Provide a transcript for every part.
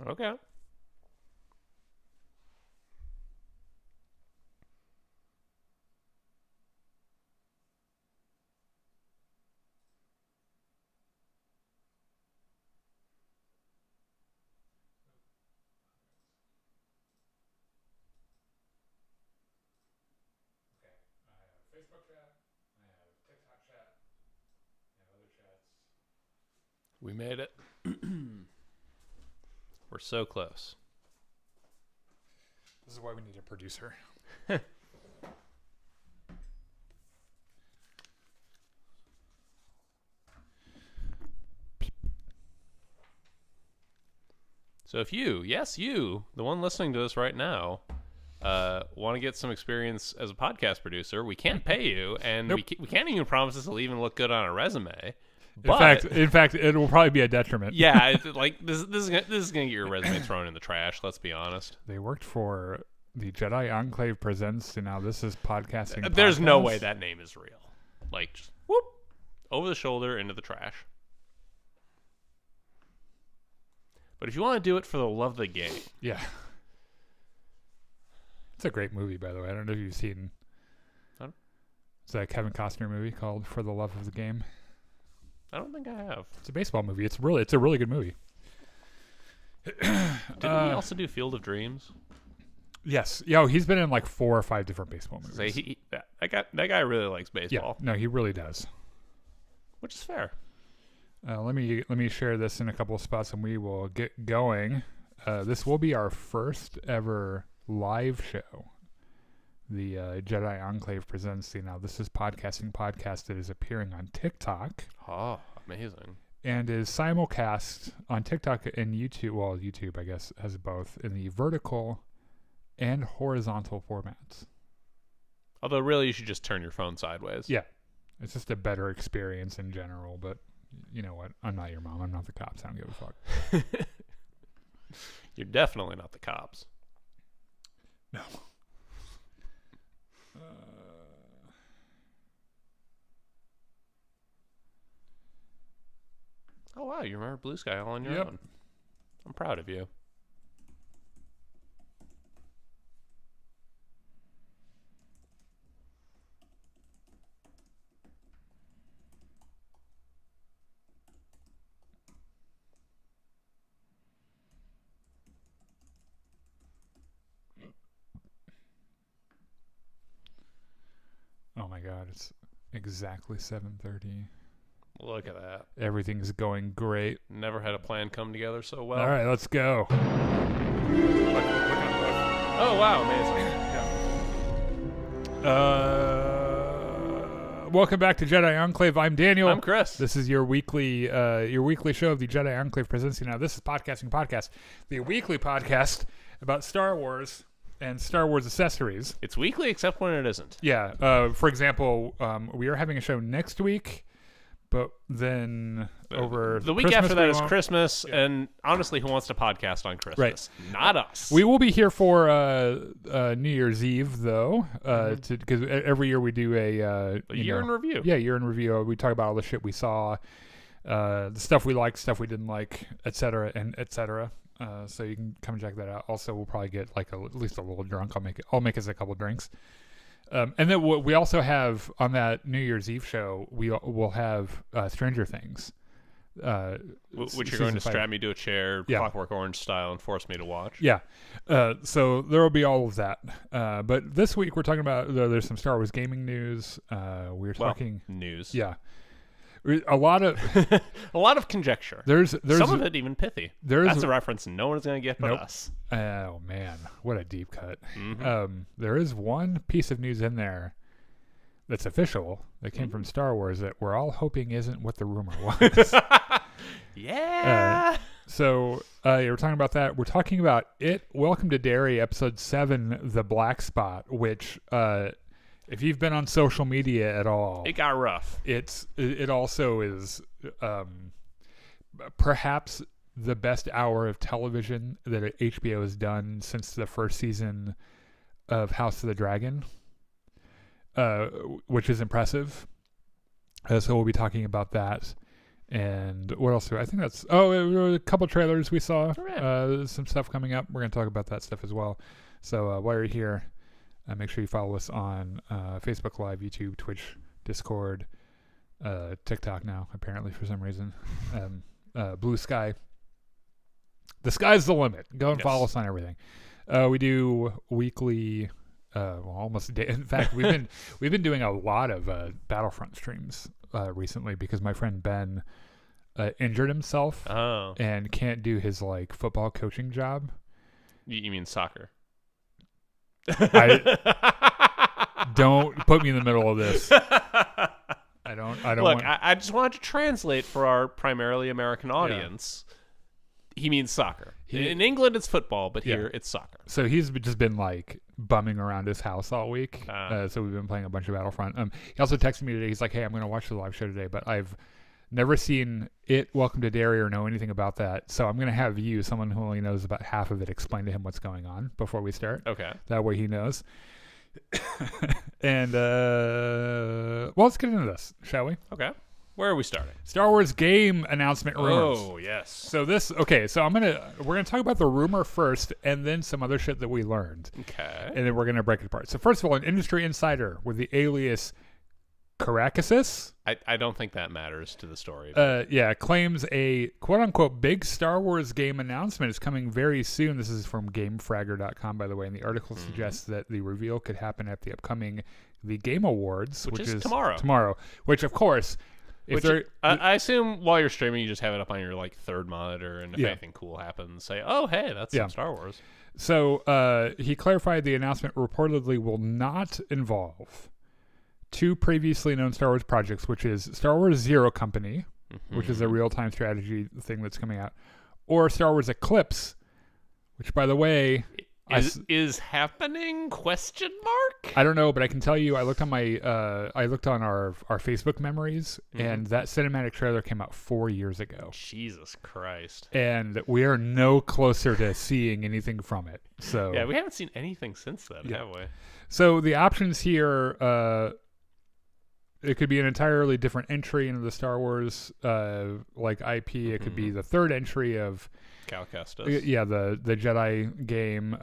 Okay. Facebook chat, I have TikTok chat, I have other chats. We made it. We're so close. This is why we need a producer. So if you, the one listening to this right now, want to get some experience as a podcast producer, we can't pay you, and Nope. we can't even promise this will even look good on a resume. In fact, it will probably be a detriment. Yeah, this is gonna get your resume thrown in the trash. Let's be honest. They worked for the Jedi Enclave Presents, and now this is podcasting. There's no podcast. way that name is real. Like, just whoop, over the shoulder into the trash. But if you want to do it for the love of the game, Yeah. It's a great movie, by the way. I don't know if you've seen. It's a Kevin Costner movie called For the Love of the Game. I don't think I have. It's a baseball movie. It's a really good movie. Didn't he also do Field of Dreams? Yes. Yo, he's been in like 4 or 5 different baseball movies. Say that guy really likes baseball. Yeah. No, he really does. Which is fair. Let me share this in a couple of spots, and we will get going. This will be our first ever live show. The Jedi Enclave Presents. Now, this is podcasting podcast that is appearing on TikTok. Oh, amazing. And is simulcast on TikTok and YouTube. Well, YouTube, I guess, has both in the vertical and horizontal formats. Although, really, you should just turn your phone sideways. Yeah. It's just a better experience in general, but you know what? I'm not your mom. I'm not the cops. I don't give a fuck. You're definitely not the cops. No. Oh, wow. You remember Blue Sky all on your Yep. own. I'm proud of you. Oh my God! It's exactly 7:30. Look at that. Everything's going great. Never had a plan come together so well. All right, let's go. Oh, wow. Amazing. Welcome back to Jedi Enclave. I'm Daniel. I'm Chris. This is your weekly show of the Jedi Enclave Presents. Now, this is Podcasting Podcast, the weekly podcast about Star Wars and Star Wars accessories. It's weekly except when it isn't. Yeah. For example, we are having a show next week, but then over the week Christmas, after that we is won't. Christmas, Yeah. and honestly, who wants to podcast on Christmas? Right. Not us. We will be here for New Year's Eve, though, because every year we do a year in review. Yeah, year in review. We talk about all the shit we saw, the stuff we liked, stuff we didn't like, etc. and etc. So you can come check that out. Also, we'll probably get like at least a little drunk. I'll make us a couple drinks. And then we also have on that New Year's Eve show, we'll have Stranger Things. Which you're going to strap me to a chair, Yeah. Clockwork Orange style, and force me to watch. Yeah. So there will be all of that. But this week we're talking about, there's some Star Wars gaming news. We're talking news. Yeah. A lot of A lot of conjecture. there's Some of it even pithy. there's That's a reference no one's going to get but Nope. us. Oh man, what a deep cut. Mm-hmm. There is one piece of news in there that's official that came from Star Wars that we're all hoping isn't what the rumor was. Yeah. So we're talking about that. We're talking about it. Welcome to Derry, episode 7, The Black Spot, which if you've been on social media at all, It got rough. it also is perhaps the best hour of television that HBO has done since the first season of House of the Dragon, which is impressive. So we'll be talking about that. And what else? I think that's a couple trailers we saw. Right. Some stuff coming up. We're gonna talk about that stuff as well. So while you're here, make sure you follow us on Facebook Live, YouTube, Twitch, Discord, TikTok now apparently for some reason, Blue Sky. The sky's the limit. Go and follow us on everything. We do weekly, almost day. In fact, we've been doing a lot of Battlefront streams recently because my friend Ben injured himself and can't do his like football coaching job. You mean soccer? Don't put me in the middle of this. I don't. Look, I just wanted to translate for our primarily American audience. Yeah. He means soccer. In England, it's football, but here it's soccer. So he's just been like bumming around his house all week. So we've been playing a bunch of Battlefront. He also texted me today. He's like, "Hey, I'm going to watch the live show today, but I've never seen it. Welcome to Derry, or know anything about that. So I'm going to have you, someone who only knows about half of it, explain to him what's going on before we start. Okay. That way he knows." And well, let's get into this, shall we? Okay. Where are we starting? Star Wars game announcement rumors. Oh, yes. So we're gonna talk about the rumor first, and then some other shit that we learned. Okay. And then we're gonna break it apart. So first of all, an industry insider with the alias Caracassus. I don't think that matters to the story. Claims a quote-unquote big Star Wars game announcement is coming very soon. This is from GameFragger.com, by the way, and the article suggests that the reveal could happen at the upcoming The Game Awards, which is tomorrow. Tomorrow, which, of course... I assume while you're streaming, you just have it up on your like third monitor, and if anything cool happens, say, "Oh, hey, that's some Star Wars." So he clarified the announcement reportedly will not involve two previously known Star Wars projects, which is Star Wars Zero Company, which is a real-time strategy thing that's coming out, or Star Wars Eclipse, which, by the way... Is happening? Question mark? I don't know, but I can tell you, I looked on our Facebook memories, and that cinematic trailer came out 4 years ago. Jesus Christ! And we are no closer to seeing anything from it. So yeah, we haven't seen anything since then, have we? So the options here, it could be an entirely different entry into the Star Wars like IP. It could be the third entry of Cal Kestis. Yeah, the Jedi game.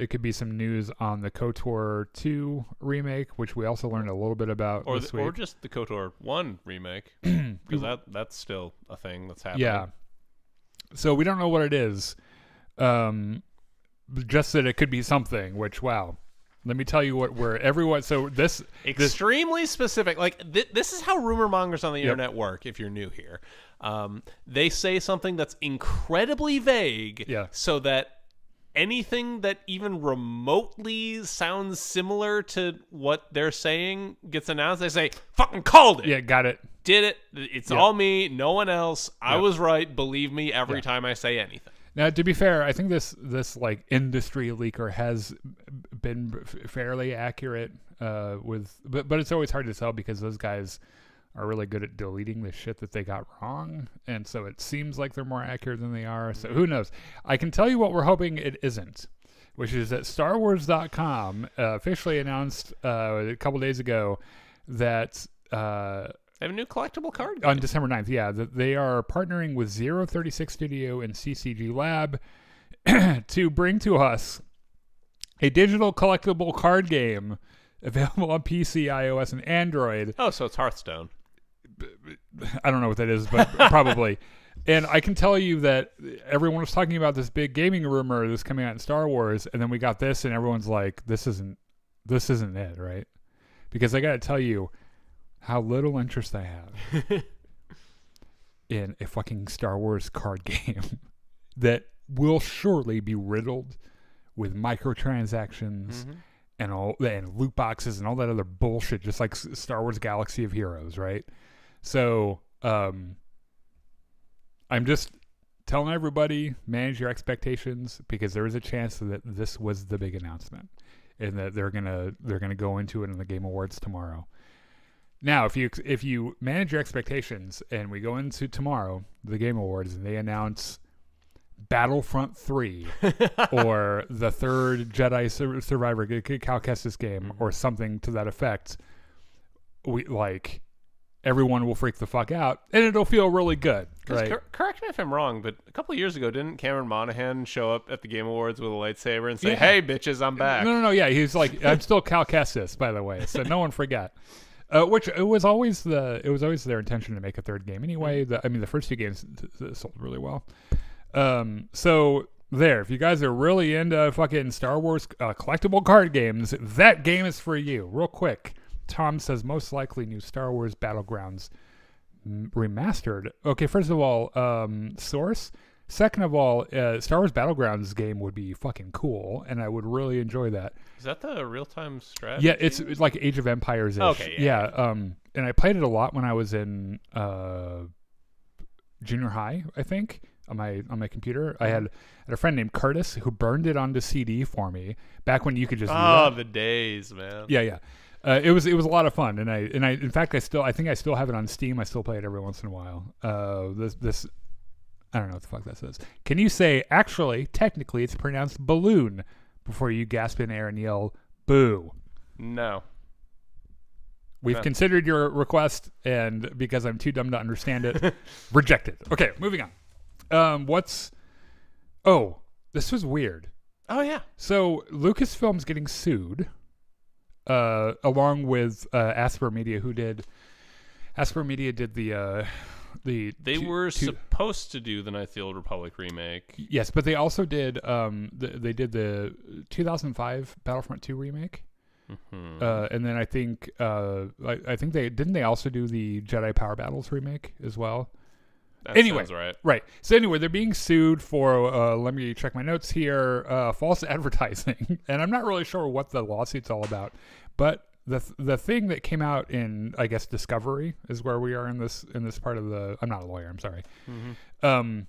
It could be some news on the KOTOR 2 remake, which we also learned a little bit about this week. Or just the KOTOR 1 remake, because that's still a thing that's happening. Yeah. So we don't know what it is. Just that it could be something, which, wow. Let me tell you where everyone... So this... Extremely specific. Like, this is how rumor mongers on the internet work, if you're new here. They say something that's incredibly vague so that anything that even remotely sounds similar to what they're saying gets announced. They say, fucking called it. Yeah, got it. Did it. It's all me, no one else. I was right. Believe me every time I say anything. Now, to be fair, I think this like industry leaker has been fairly accurate but it's always hard to tell because those guys are really good at deleting the shit that they got wrong, and so it seems like they're more accurate than they are. So who knows? I can tell you what we're hoping it isn't, which is that StarWars.com officially announced a couple days ago that they have a new collectible card game. On December 9th, that they are partnering with 036 Studio and CCG Lab to bring to us a digital collectible card game available on PC, iOS, and Android. Oh, so it's Hearthstone. I don't know what that is, but probably. And I can tell you that everyone was talking about this big gaming rumor that's coming out in Star Wars, and then we got this, and everyone's like, this isn't it, right? Because I got to tell you how little interest I have in a fucking Star Wars card game that will surely be riddled with microtransactions and loot boxes and all that other bullshit, just like Star Wars Galaxy of Heroes, right? So I'm just telling everybody, manage your expectations, because there is a chance that this was the big announcement and that they're gonna go into it in the Game Awards tomorrow. Now, if you manage your expectations and we go into tomorrow, the Game Awards, and they announce Battlefront 3 or the third Jedi Survivor Cal Kestis game or something to that effect, we like everyone will freak the fuck out, and it'll feel really good. Right? Correct me if I'm wrong, but a couple of years ago, didn't Cameron Monaghan show up at the Game Awards with a lightsaber and say, "Hey, bitches, I'm back"? No. Yeah, he's like, I'm still Cal Kestis, by the way, so no one forget. Which it was always their intention to make a third game anyway. The first two games sold really well. So there, if you guys are really into fucking Star Wars collectible card games, that game is for you. Real quick, Tom says most likely new Star Wars Battlegrounds remastered. Okay, first of all, Source. Second of all, Star Wars Battlegrounds game would be fucking cool, and I would really enjoy that. Is that the real-time strategy? Yeah, it's like Age of Empires-ish. Okay, yeah. And I played it a lot when I was in junior high, I think, on my computer. I had a friend named Curtis who burned it onto CD for me back when you could just do that. The days, man. Yeah. It was a lot of fun, and I in fact I think I still have it on Steam. I still play it every once in a while. This I don't know what the fuck that says. Can you say actually technically it's pronounced balloon before you gasp in air and yell boo? No. We've considered your request, and because I'm too dumb to understand it, rejected. Okay, moving on. This was weird. Oh yeah. So Lucasfilm's getting sued, along with Asper Media, who did. Asper Media did they were supposed to do the Knights of the Old Republic remake. Yes, but they also did. They did the 2005 Battlefront 2 remake. Mm-hmm. And then I think they also do the Jedi Power Battles remake as well. That anyway, sounds right. So anyway, they're being sued for let me check my notes here. False advertising, and I'm not really sure what the lawsuit's all about. But the thing that came out in, I guess, Discovery is where we are in this part of the. I'm not a lawyer. I'm sorry. Mm-hmm.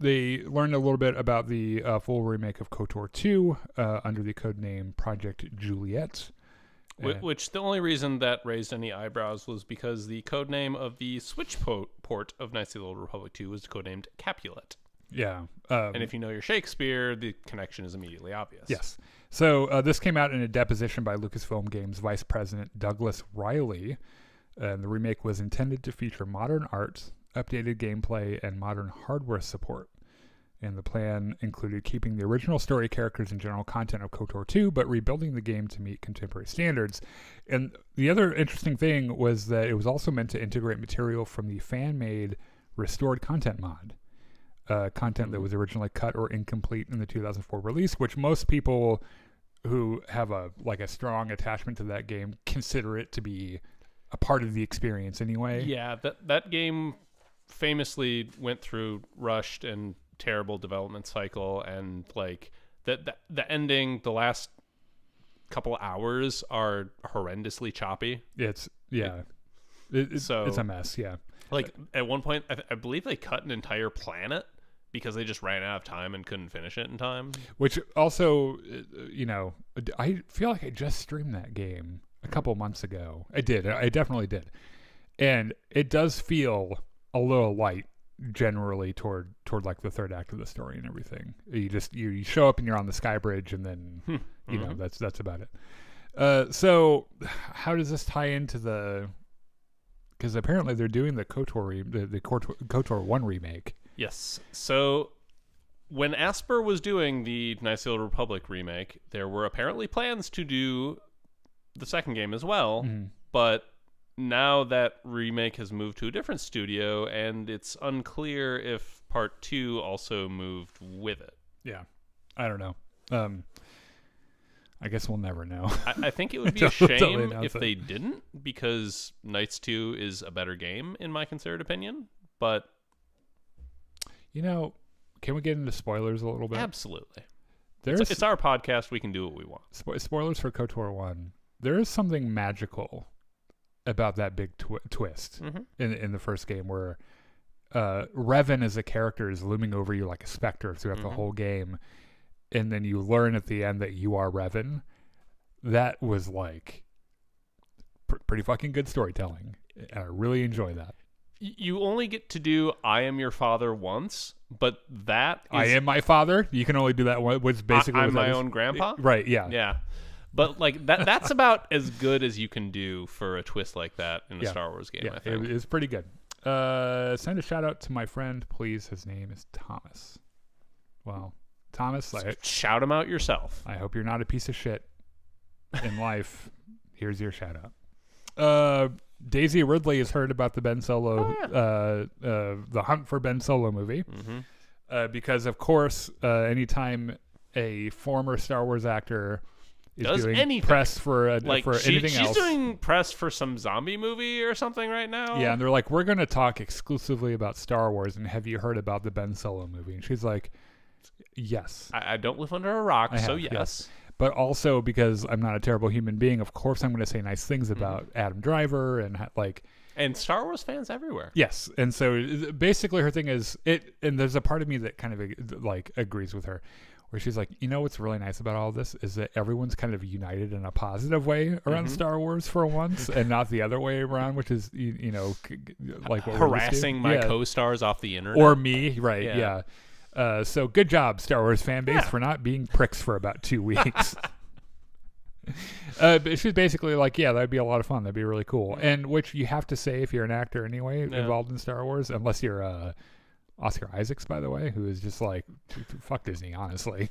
They learned a little bit about the full remake of KOTOR 2 under the codename Project Juliet. Which the only reason that raised any eyebrows was because the codename of the Switch port of Knights of the Old Republic 2 was codenamed Capulet. Yeah. And if you know your Shakespeare, the connection is immediately obvious. Yes. So this came out in a deposition by Lucasfilm Games Vice President Douglas Riley. And the remake was intended to feature modern art, updated gameplay, and modern hardware support. And the plan included keeping the original story characters and general content of KOTOR 2, but rebuilding the game to meet contemporary standards. And the other interesting thing was that it was also meant to integrate material from the fan-made restored content mod. Content that was originally cut or incomplete in the 2004 release, which most people who have a strong attachment to that game consider it to be a part of the experience anyway. Yeah, that game famously went through rushed and terrible development cycle, and like the ending, the last couple hours are horrendously choppy. It's it's a mess. Yeah, like at one point I believe they cut an entire planet because they just ran out of time and couldn't finish it in time. Which also, I feel like I just streamed that game a couple months ago. I definitely did, and it does feel a little light generally toward like the third act of the story and everything. You show up and you're on the sky bridge, and then that's about it. So how does this tie into because apparently they're doing the KOTOR 1 remake. Yes. So when Asper was doing the Knights of the Old Republic remake, there were apparently plans to do the second game as well, but now that remake has moved to a different studio, and it's unclear if part 2 also moved with it. Yeah. I don't know. I guess we'll never know. I think it would be a shame if they didn't, because Knights 2 is a better game, in my considered opinion. But, can we get into spoilers a little bit? Absolutely. It's our podcast. We can do what we want. Spoilers for KOTOR 1. There is something magical about that big twist in the first game, where Revan as a character is looming over you like a specter throughout the whole game, and then you learn at the end that you are Revan. That was like pretty fucking good storytelling. I really enjoy that. You only get to do "I am your father" once, but that is, I am my father. You can only do that one. Which basically I'm my own grandpa. Right? Yeah. Yeah. But like that's about as good as you can do for a twist like that in a Star Wars game. I think it's pretty good. Send a shout out to my friend, please. His name is Thomas. Well, Thomas, shout him out yourself. I hope you're not a piece of shit in life. Here's your shout out. Daisy Ridley has heard about the Ben Solo, the Hunt for Ben Solo movie, because of course, anytime a former Star Wars actor is doing press for anything else, she's doing press for some zombie movie or something right now. Yeah, and they're like, we're going to talk exclusively about Star Wars, and have you heard about the Ben Solo movie? And she's like, yes. I don't live under a rock, yes. But also because I'm not a terrible human being, of course I'm going to say nice things about Adam Driver and Star Wars fans everywhere. Yes, and so basically her thing is and there's a part of me that kind of like agrees with her, where she's like, you know what's really nice about all this is that everyone's kind of united in a positive way around Star Wars for once, and not the other way around, which is like what harassing my co-stars off the internet or me, right? Yeah. So good job, Star Wars fan base, for not being pricks for about 2 weeks. But she's basically like, yeah, that'd be a lot of fun. That'd be really cool. And which you have to say if you're an actor anyway involved in Star Wars, unless you're Oscar Isaacs, by the way, who is just like, fuck Disney, honestly.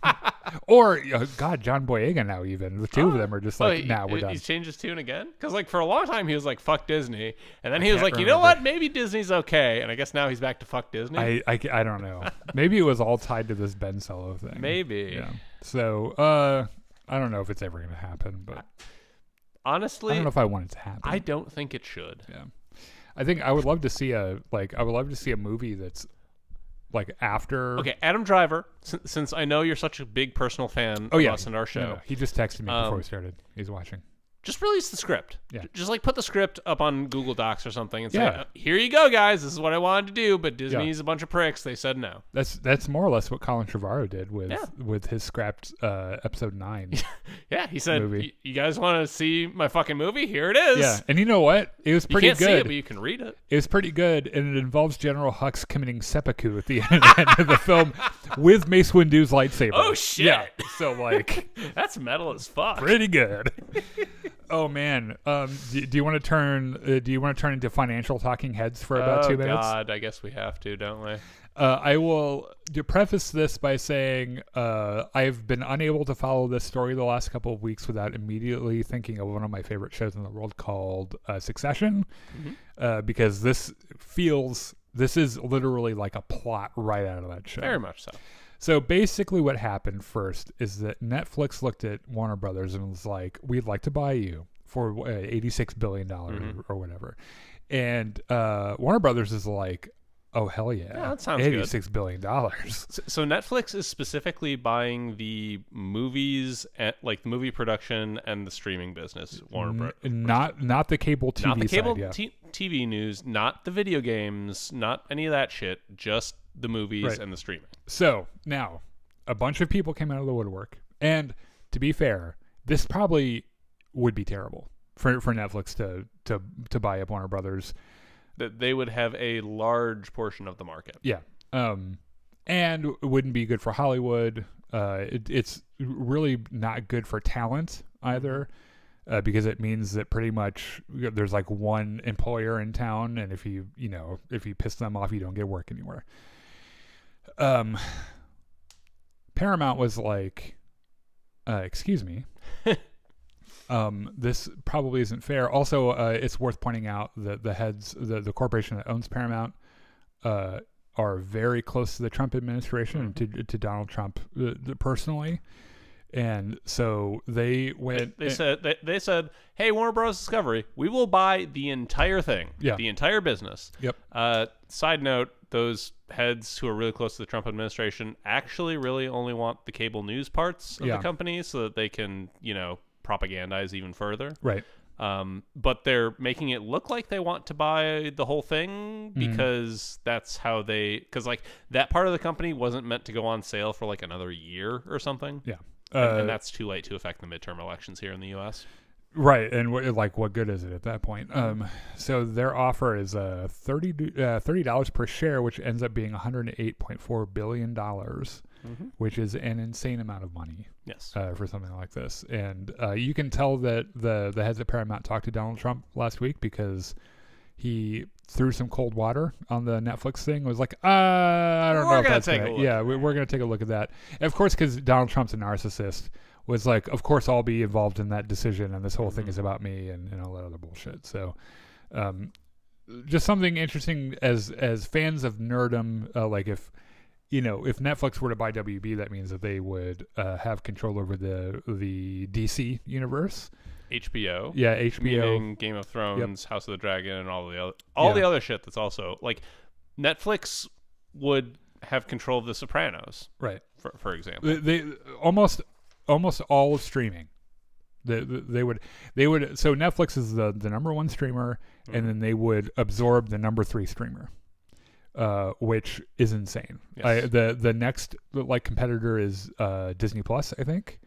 Or, God, John Boyega now even. The two of them are just like, we're done. He's changed his tune again? Because like for a long time he was like, fuck Disney. And then he was like, you know what? Maybe Disney's okay. And I guess now he's back to fuck Disney. I don't know. Maybe it was all tied to this Ben Solo thing. Maybe. Yeah. So, I don't know if it's ever going to happen, but honestly, I don't know if I want it to happen. I don't think it should. Yeah. I think I would love to see a movie that's like after. Okay, Adam Driver, since I know you're such a big personal fan of us and our show. No. He just texted me before we started. He's watching. Just release the script. Yeah. Just like put the script up on Google Docs or something and say, here you go, guys. This is what I wanted to do, but Disney's a bunch of pricks. They said no. That's more or less what Colin Trevorrow did with his scrapped episode 9. Yeah, he said, you guys want to see my fucking movie? Here it is. Yeah, and you know what? It was pretty good. You can't see it, but you can read it. It was pretty good, and it involves General Hux committing seppuku at the end of the film with Mace Windu's lightsaber. Oh, shit. Yeah, so like... That's metal as fuck. Pretty good. Oh man, do you want to turn into financial talking heads for about 2 minutes? Oh God, I guess we have to, don't we? I will preface this by saying I've been unable to follow this story the last couple of weeks without immediately thinking of one of my favorite shows in the world called Succession, because this is literally like a plot right out of that show. Very much so. So basically what happened first is that Netflix looked at Warner Brothers and was like, we'd like to buy you for $86 billion or whatever. And Warner Brothers is like, oh, hell yeah. That sounds $86 billion. So Netflix is specifically buying the movies, like the movie production and the streaming business. Warner Brothers. Not the cable TV Not the cable side, TV news, not the video games, not any of that shit, just the movies and the streaming. So now a bunch of people came out of the woodwork, and to be fair, this probably would be terrible for Netflix to buy up Warner Brothers. That they would have a large portion of the market. Yeah. And it wouldn't be good for Hollywood. It's really not good for talent either. Because it means that pretty much there's like one employer in town, and if you piss them off, you don't get work anywhere. Paramount was like, excuse me, this probably isn't fair. Also, it's worth pointing out that the heads, the corporation that owns Paramount, are very close to the Trump administration and to Donald Trump personally. And so they went. They said, "Hey, Warner Bros. Discovery, we will buy the entire thing, the entire business." Yep. Side note: those heads who are really close to the Trump administration actually really only want the cable news parts of the company, so that they can, propagandize even further. Right. But they're making it look like they want to buy the whole thing because that's how because like that part of the company wasn't meant to go on sale for like another year or something. Yeah. And that's too late to affect the midterm elections here in the U.S. Right, and what good is it at that point? So their offer is $30 per share, which ends up being $108.4 billion, which is an insane amount of money. Yes, for something like this, and you can tell that the heads of Paramount talked to Donald Trump last week because he threw some cold water on the Netflix thing. It was like, I don't know if that's gonna. Yeah, we're going to take a look at that. And of course, because Donald Trump's a narcissist, was like, of course I'll be involved in that decision, and this whole thing is about me, and all that other bullshit. So, just something interesting as fans of nerdom, like if Netflix were to buy WB, that means that they would have control over the DC universe. HBO. Yeah, HBO. Meaning Game of Thrones, House of the Dragon, and all the other shit that's also like Netflix would have control of The Sopranos. Right. For example. They almost all of streaming. They would so Netflix is the number one streamer, and then they would absorb the number 3 streamer. Which is insane. Yes. The next competitor is Disney Plus, I think,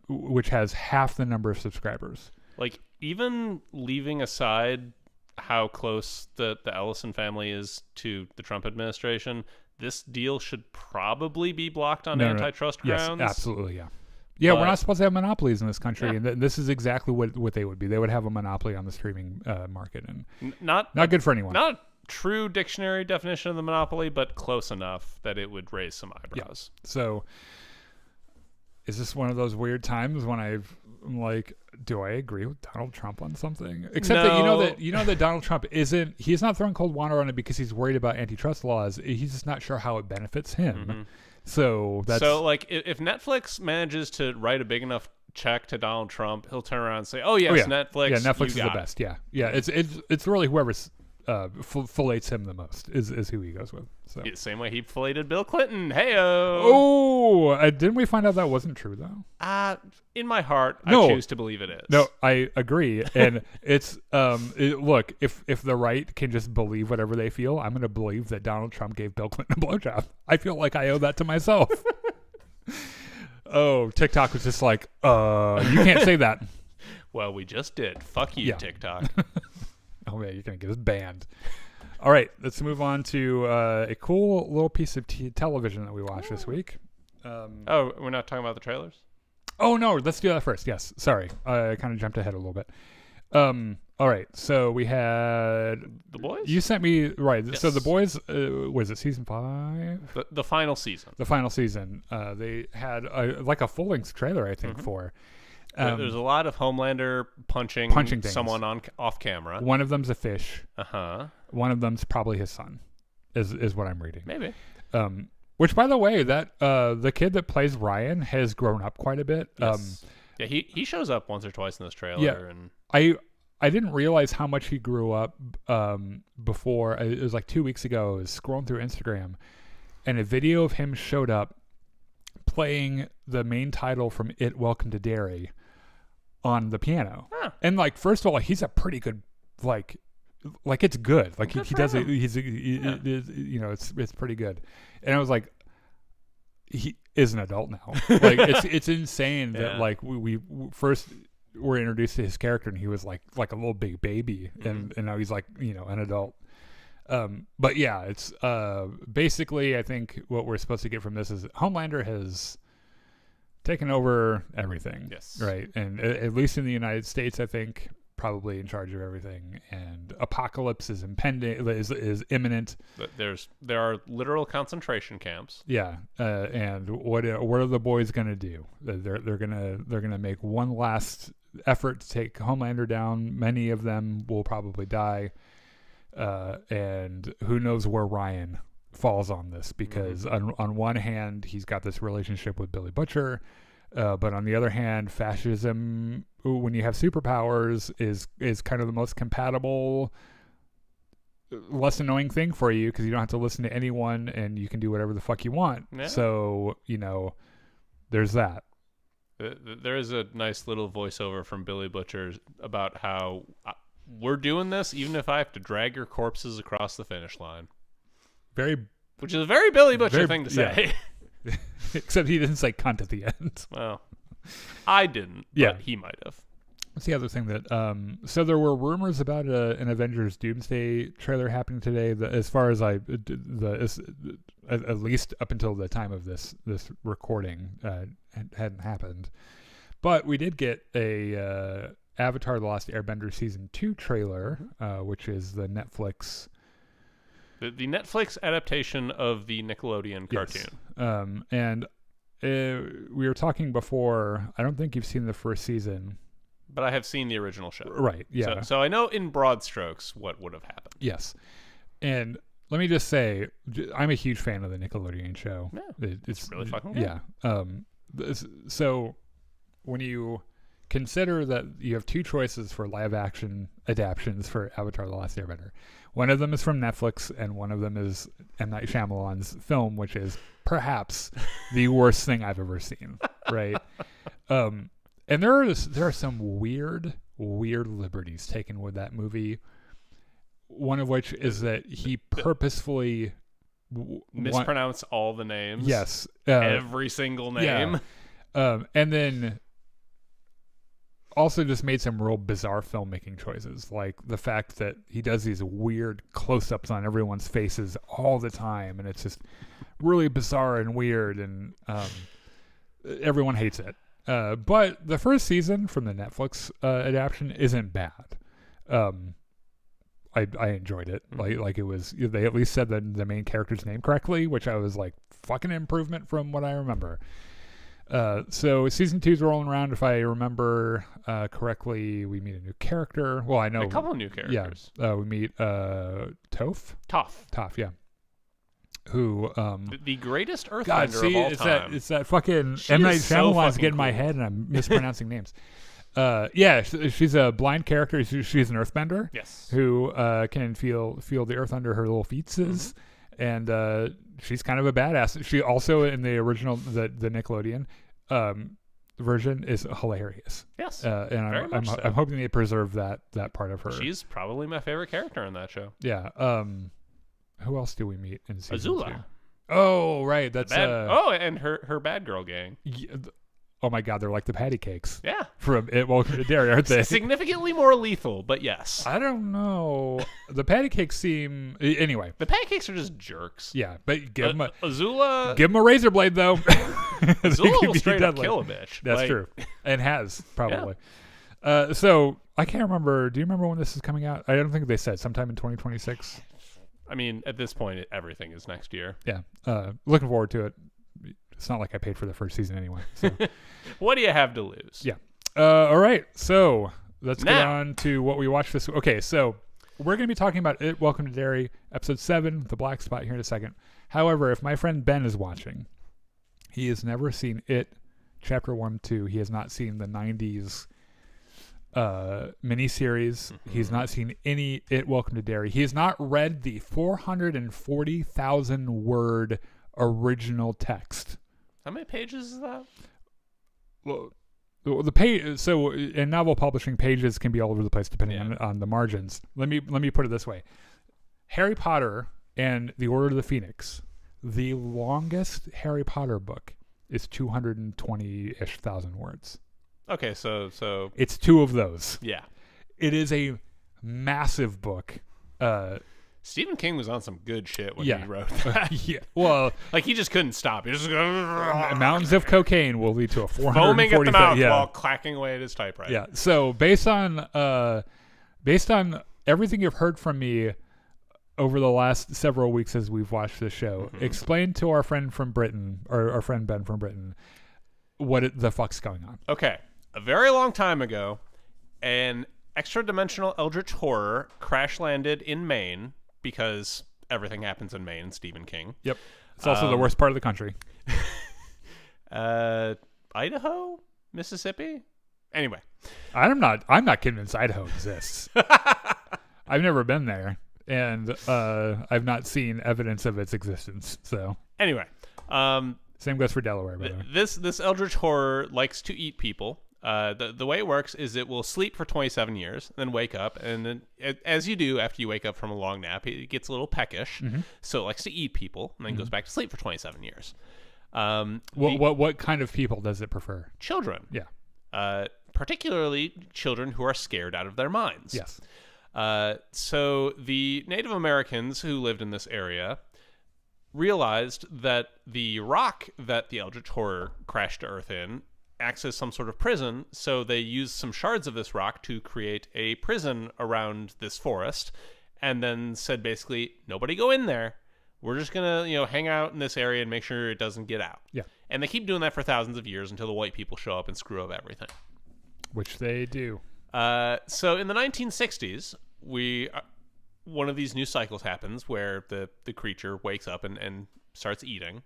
which has half the number of subscribers. Like, even leaving aside how close the Ellison family is to the Trump administration, this deal should probably be blocked on antitrust grounds. Yes, absolutely, yeah. Yeah, we're not supposed to have monopolies in this country, and this is exactly what they would be. They would have a monopoly on the streaming market, and not good for anyone. Not true dictionary definition of the monopoly, but close enough that it would raise some eyebrows. Yeah. So is this one of those weird times when I'm like, do I agree with Donald Trump on something? Except that you know that Donald Trump he's not throwing cold water on it because he's worried about antitrust laws. He's just not sure how it benefits him. Mm-hmm. So like if Netflix manages to write a big enough check to Donald Trump, he'll turn around and say, Netflix. Yeah, Netflix is the best. Yeah. It's really whoever's fillets him the most is who he goes with. So same way he filleted Bill Clinton. Heyo. Oh, didn't we find out that wasn't true though? In my heart, I choose to believe it is. No, I agree, and it's look, if the right can just believe whatever they feel, I'm going to believe that Donald Trump gave Bill Clinton a blowjob. I feel like I owe that to myself. Oh, TikTok was just like, you can't say that. Well, we just did. Fuck you, TikTok. Oh man, you're gonna get us banned. All right, let's move on to a cool little piece of television that we watched this week. We're not talking about the trailers? Oh no, let's do that first. Yes, sorry, I kind of jumped ahead a little bit. All right, so we had The Boys. You sent me right. Yes. So The Boys was it season 5? The final season. The final season. They had a full length trailer, I think, for. There's a lot of Homelander punching someone off camera. One of them's a fish. One of them's probably his son, is what I'm reading. Maybe. Which, by the way, that the kid that plays Ryan has grown up quite a bit. Yes. He shows up once or twice in this trailer. Yeah, and I didn't realize how much he grew up before. It was like 2 weeks ago. I was scrolling through Instagram, and a video of him showed up playing the main title from It, Welcome to Derry, on the piano. And first of all, he's a pretty good it's good. He does it. It's pretty good. And I was like, he is an adult now. It's insane that we first were introduced to his character and he was like a little big baby, and now he's an adult. But yeah, it's basically, I think what we're supposed to get from this is Homelander has taken over everything. Yes. Right. And at least in the United States, I think, probably in charge of everything. And apocalypse is impending, is imminent. But there are literal concentration camps. Yeah. And what are the boys going to do? They're gonna make one last effort to take Homelander down. Many of them will probably die. And who knows where Ryan falls on this, because on one hand he's got this relationship with Billy Butcher, but on the other hand, fascism, when you have superpowers, is kind of the most compatible, less annoying thing for you, because you don't have to listen to anyone and you can do whatever the fuck you want. So there's that. There is a nice little voiceover from Billy Butcher about how we're doing this even if I have to drag your corpses across the finish line. Which is a very Billy Butcher thing to say. Yeah. Except he didn't say cunt at the end. Well, I didn't, but he might have. What's the other thing that so there were rumors about an Avengers Doomsday trailer happening today that, as far as at least up until the time of this recording, hadn't happened. But we did get a Avatar: The Last Airbender Season 2 trailer, which is the Netflix the Netflix adaptation of the Nickelodeon cartoon. Yes. And we were talking before, I don't think you've seen the first season. But I have seen the original show. Right, yeah. So I know in broad strokes what would have happened. Yes. And let me just say, I'm a huge fan of the Nickelodeon show. Yeah, it's really fucking good. Yeah. So when you consider that you have two choices for live action adaptions for Avatar: The Last Airbender, one of them is from Netflix and one of them is M. Night Shyamalan's film, which is perhaps the worst thing I've ever seen. Right. And there are some weird liberties taken with that movie. One of which is that he purposefully mispronounced all the names. Yes, every single name. Yeah. And then also just made some real bizarre filmmaking choices, like the fact that he does these weird close-ups on everyone's faces all the time, and it's just really bizarre and weird, and everyone hates it. But the first season from the Netflix adaptation isn't bad. I enjoyed it. Like it was, they at least said the main character's name correctly, which I was like, fucking improvement from what I remember. So season 2's rolling around. If I remember correctly, we meet a new character. Well, I know a couple of new characters. Yeah, we meet Toph, yeah. Who the greatest earthbender of all time. It's that fucking M. Night Shyamalan's getting my head, and I'm mispronouncing names. Yeah, she's a blind character. She's an earthbender. Yes. Who can feel the earth under her little feetses, and she's kind of a badass. She also in the original the Nickelodeon version is hilarious. Yes. And I'm hoping they preserve that part of her. She's probably my favorite character in that show. Yeah. Who else do we meet in season Azula? 2? Oh, right. That's and her bad girl gang. Yeah, oh my God, they're like the patty cakes. Yeah. From Welcome to Derry, aren't they? Significantly more lethal, but yes. I don't know. The patty cakes seem anyway. The patty cakes are just jerks. Yeah, but give them Azula. Give them a razor blade though. Azula will straight up kill a bitch. That's true, and has probably. Yeah. So I can't remember. Do you remember when this is coming out? I don't think they said. Sometime in 2026. I mean, at this point, everything is next year. Yeah. Looking forward to it. It's not like I paid for the first season anyway. So. What do you have to lose? Yeah. All right. So let's get on to what we watched this week. Okay. So we're going to be talking about It, Welcome to Derry, episode 7, The Black Spot, here in a second. However, if my friend Ben is watching, he has never seen It, chapter 1, 2. He has not seen the 90s miniseries. He's not seen any It, Welcome to Derry. He has not read the 440,000 word original text. How many pages is that? Well, the page. So in novel publishing, pages can be all over the place depending on the margins. Let me put it this way: Harry Potter and the Order of the Phoenix, the longest Harry Potter book is 220-ish thousand words. Okay, so it's two of those. Yeah, it is a massive book. Stephen King was on some good shit when he wrote that. Yeah, well, like he just couldn't stop. He just mountains of cocaine will lead to a 440 foaming at the mouth while clacking away at his typewriter. Yeah. So based on everything you've heard from me over the last several weeks as we've watched this show, explain to our friend from Britain, or our friend Ben from Britain, what the fuck's going on. Okay, a very long time ago, an extra-dimensional eldritch horror crash landed in Maine. Because everything happens in Maine, Stephen King. Yep. It's also the worst part of the country. Idaho? Mississippi? Anyway. I'm not convinced Idaho exists. I've never been there. And I've not seen evidence of its existence. So anyway. Same goes for Delaware, by the way. This eldritch horror likes to eat people. The way it works is it will sleep for 27 years, then wake up, and then as you do after you wake up from a long nap, it gets a little peckish, so it likes to eat people, and then goes back to sleep for 27 years. What kind of people does it prefer? Children. Yeah. particularly children who are scared out of their minds. Yes. So the Native Americans who lived in this area realized that the rock that the Eldritch Horror crashed to Earth in acts as some sort of prison, so they used some shards of this rock to create a prison around this forest, and then said basically, nobody go in there. We're just going to, hang out in this area and make sure it doesn't get out. Yeah. And they keep doing that for thousands of years until the white people show up and screw up everything. Which they do. So in the 1960s, one of these new cycles happens where the creature wakes up and starts eating.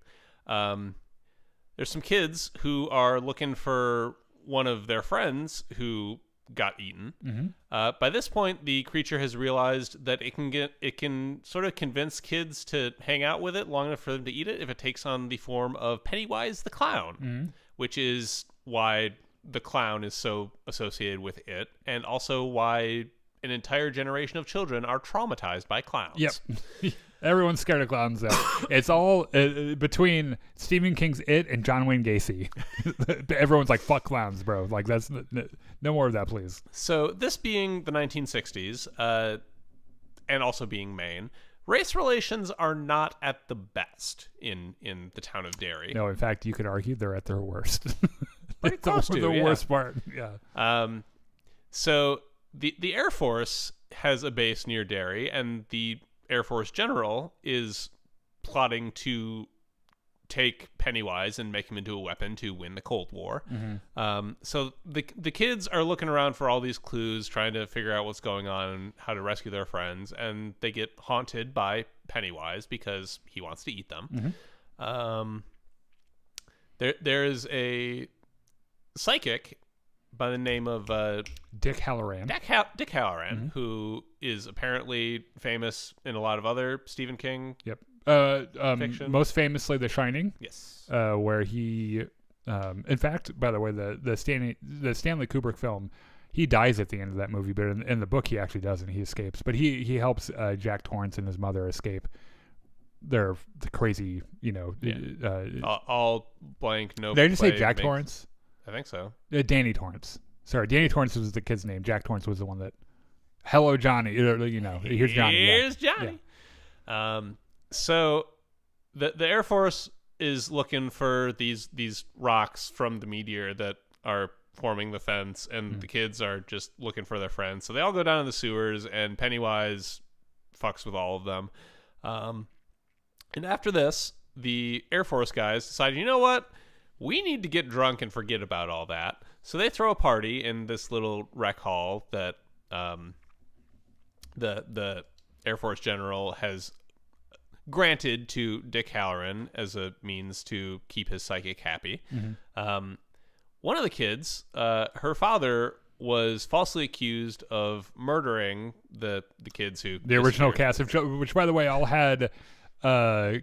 There's some kids who are looking for one of their friends who got eaten. Mm-hmm. By this point, the creature has realized that it can sort of convince kids to hang out with it long enough for them to eat it if it takes on the form of Pennywise the clown, which is why the clown is so associated with it, and also why an entire generation of children are traumatized by clowns. Yep. Everyone's scared of clowns, though. It's all between Stephen King's It and John Wayne Gacy. Everyone's like, fuck clowns, bro. Like, that's no more of that, please. So this being the 1960s, and also being Maine, race relations are not at the best in the town of Derry. No, in fact, you could argue they're at their worst. Pretty close to, the worst part, yeah. So the Air Force has a base near Derry, and the Air Force general is plotting to take Pennywise and make him into a weapon to win the Cold War. Mm-hmm. So the kids are looking around for all these clues, trying to figure out what's going on and how to rescue their friends, and they get haunted by Pennywise because he wants to eat them. Mm-hmm. There is a psychic by the name of Dick Halloran. Dick Halloran, mm-hmm. who is apparently famous in a lot of other Stephen King Yep. fiction. Most famously, The Shining. Yes. Where he, in fact, by the way, the Stanley Kubrick film, he dies at the end of that movie, but in the book he actually doesn't. He escapes, but he helps Jack Torrance and his mother escape. They're the crazy, all blank. No. Did I just say Jack Torrance? I think so. Danny Torrance. Sorry, Danny Torrance was the kid's name. Jack Torrance was the one that. Hello, Johnny. Here's Johnny. Here's Johnny. Yeah. So the Air Force is looking for these rocks from the meteor that are forming the fence, and the kids are just looking for their friends. So they all go down in the sewers, and Pennywise fucks with all of them. And after this, the Air Force guys decide, you know what? We need to get drunk and forget about all that. So they throw a party in this little rec hall that the Air Force general has granted to Dick Halloran as a means to keep his psychic happy. Mm-hmm. One of the kids, her father was falsely accused of murdering the kids who... The original cast of children, which, by the way, all had...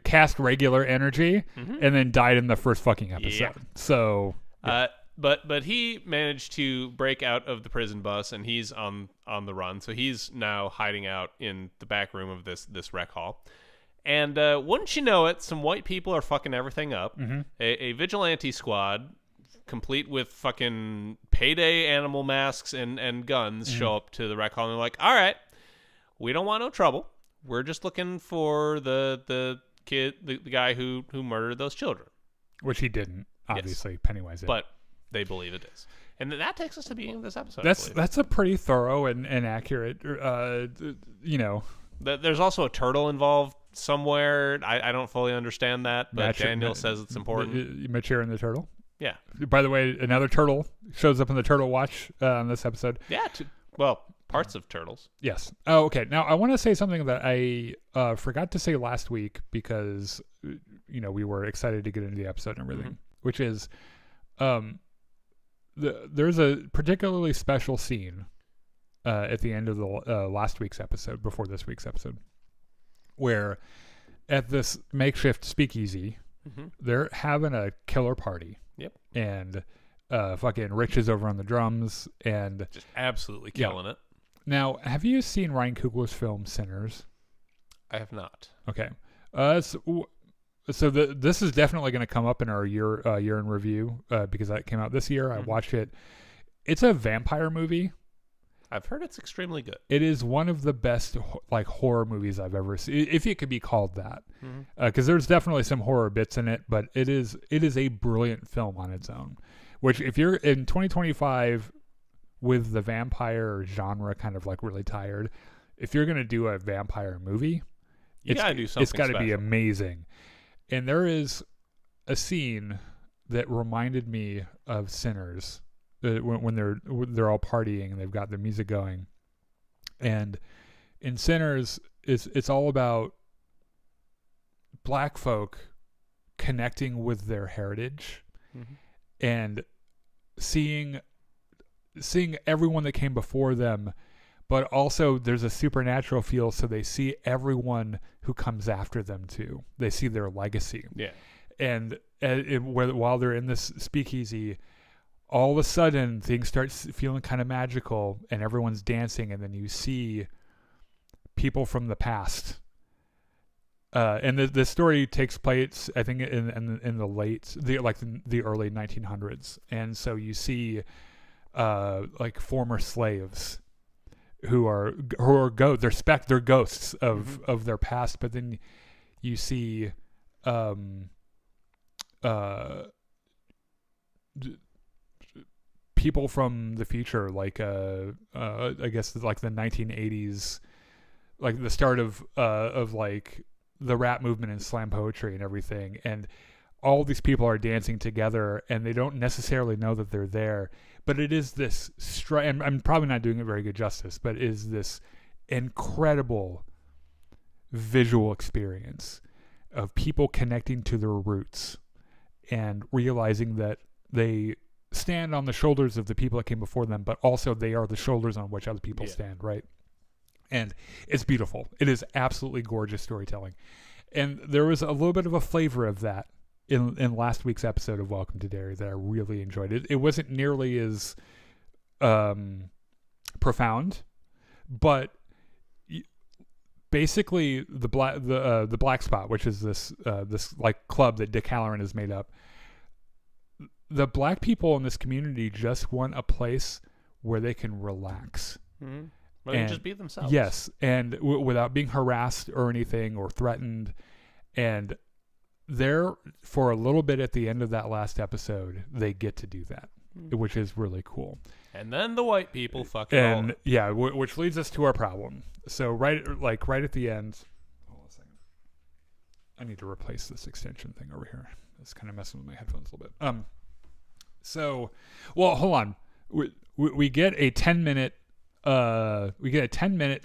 cast regular energy and then died in the first fucking episode. Yeah. So, yeah. But he managed to break out of the prison bus, and he's on the run. So he's now hiding out in the back room of this rec hall. And wouldn't you know it, some white people are fucking everything up. Mm-hmm. A vigilante squad, complete with fucking payday animal masks and guns, show up to the rec hall, and they're like, all right, we don't want no trouble. We're just looking for the kid, the guy who murdered those children. Which he didn't, obviously. Yes. Pennywise did. But they believe it is. And that takes us to the beginning of this episode. That's a pretty thorough and accurate, There's also a turtle involved somewhere. I don't fully understand that, but Daniel says it's important. Mature in the turtle? Yeah. By the way, another turtle shows up in the Turtle Watch in this episode. Yeah. Parts of turtles. Yes. Oh, okay. Now, I want to say something that I forgot to say last week because, we were excited to get into the episode and everything, which is there's a particularly special scene at the end of the last week's episode, before this week's episode, where at this makeshift speakeasy, they're having a killer party. Yep. And fucking Rich is over on the drums and... just absolutely killing it. Now, have you seen Ryan Coogler's film Sinners? I have not. Okay. So this is definitely going to come up in our year in review because that came out this year. I watched it. It's a vampire movie. I've heard it's extremely good. It is one of the best like horror movies I've ever seen, if it could be called that. Because there's definitely some horror bits in it, but it is a brilliant film on its own. Which, if you're in 2025 with the vampire genre kind of like really tired, if you're gonna do a vampire movie, you gotta do something. It's got to be amazing. And there is a scene that reminded me of Sinners. When they're all partying and they've got their music going, and in Sinners it's all about black folk connecting with their heritage and seeing everyone that came before them, but also there's a supernatural feel, so they see everyone who comes after them too. They see their legacy. And while they're in this speakeasy, all of a sudden things start feeling kind of magical and everyone's dancing, and then you see people from the past. And the story takes place, I think, in the early 1900s. And so you see like former slaves who are ghosts. They're ghosts of their past. But then you see people from the future, like I guess like the 1980s, like the start of like the rap movement and slam poetry and everything, and all these people are dancing together, and they don't necessarily know that they're there, but it is this and I'm probably not doing it very good justice, but it is this incredible visual experience of people connecting to their roots and realizing that they stand on the shoulders of the people that came before them, but also they are the shoulders on which other people stand, right? And it's beautiful. It is absolutely gorgeous storytelling. And there was a little bit of a flavor of that in last week's episode of Welcome to Derry that I really enjoyed. It wasn't nearly as profound, but basically the Black Spot, which is this like club that Dick Halloran has made up, the black people in this community just want a place where they can relax. Where they can just be themselves. Yes, and without being harassed or anything or threatened. And there, for a little bit at the end of that last episode, they get to do that, which is really cool. And then the white people fuck it all. And yeah, which leads us to our problem. So right at the end, hold on a second. I need to replace this extension thing over here. It's kind of messing with my headphones a little bit. So, well, hold on. We get a 10-minute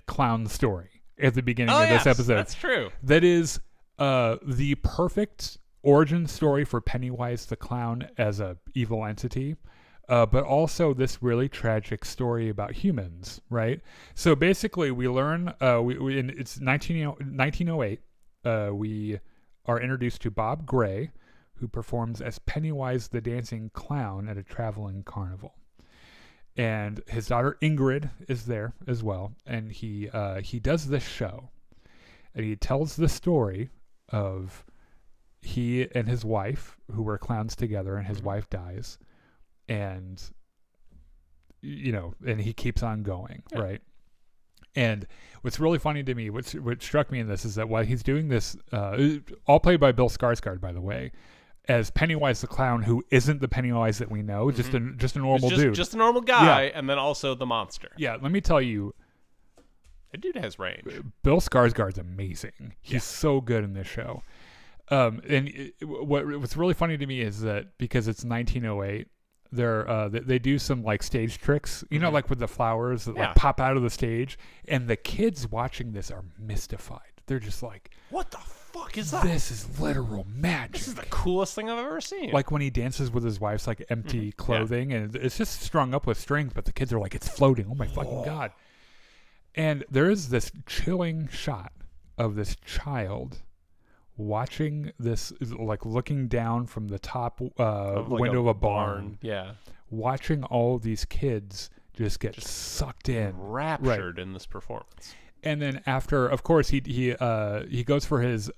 clown story at the beginning of this episode. That's true. That is the perfect origin story for Pennywise the clown as a evil entity, but also this really tragic story about humans, right? So basically, we learn it's 1908. We are introduced to Bob Gray, who performs as Pennywise the dancing clown at a traveling carnival. And his daughter Ingrid is there as well. And he does this show. And he tells the story of he and his wife, who were clowns together, and his wife dies. And, and he keeps on going, right? And what's really funny to me, what struck me in this, is that while he's doing this, all played by Bill Skarsgård, by the way, as Pennywise the clown, who isn't the Pennywise that we know, just a normal dude. Just a normal guy, and then also the monster. Yeah, let me tell you. The dude has range. Bill Skarsgård's amazing. He's so good in this show. What's really funny to me is that because it's 1908, they do some like stage tricks, like with the flowers that like pop out of the stage, and the kids watching this are mystified. They're just like, what the fuck is that? This is literal magic. This is the coolest thing I've ever seen. Like when he dances with his wife's like empty clothing, and it's just strung up with strings, but the kids are like, it's floating. Oh my fucking God. And there is this chilling shot of this child watching this, like looking down from the top window of a barn. Yeah. Watching all these kids just get sucked in. Raptured in this performance. And then after, of course, he goes for his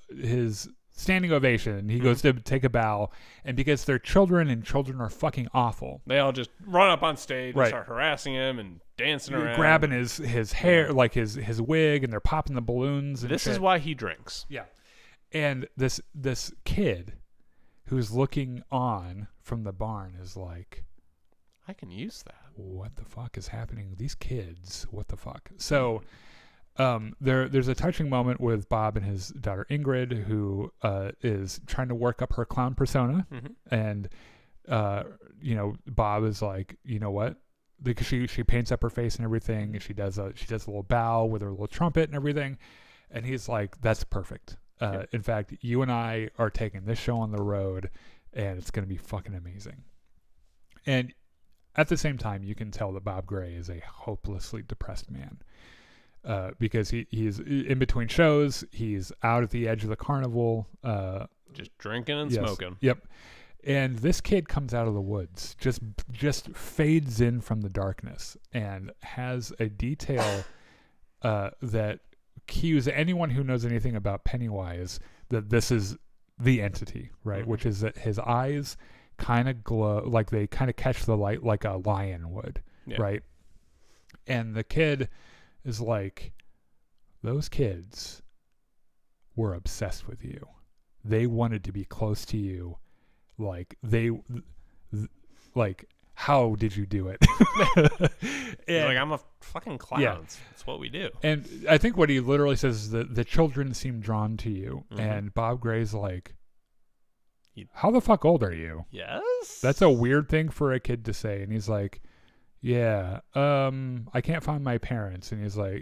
standing ovation. He goes to take a bow, and because they're children and children are fucking awful, they all just run up on stage and start harassing him and dancing around, grabbing his hair, like his wig, and they're popping the balloons. And this is why he drinks. Yeah, and this kid who's looking on from the barn is like, I can use that. What the fuck is happening? These kids, what the fuck? So there's a touching moment with Bob and his daughter Ingrid, who is trying to work up her clown persona. And Bob is like, you know what? Because she paints up her face and everything, and she does a little bow with her little trumpet and everything. And he's like, that's perfect. In fact, you and I are taking this show on the road, and it's going to be fucking amazing. And at the same time, you can tell that Bob Gray is a hopelessly depressed man because he's in between shows. He's out at the edge of the carnival. Just drinking and smoking. Yep. And this kid comes out of the woods, just fades in from the darkness, and has a detail that cues anyone who knows anything about Pennywise that this is the entity, right? Which is that his eyes kind of glow, like they kind of catch the light like a lion would, right? And the kid is like, those kids were obsessed with you. They wanted to be close to you. Like how did you do it? He's like, I'm a fucking clown. Yeah. That's what we do. And I think what he literally says is that the children seem drawn to you. And Bob Gray's like, how the fuck old are you? Yes. That's a weird thing for a kid to say. And he's like, yeah, I can't find my parents. And he's like,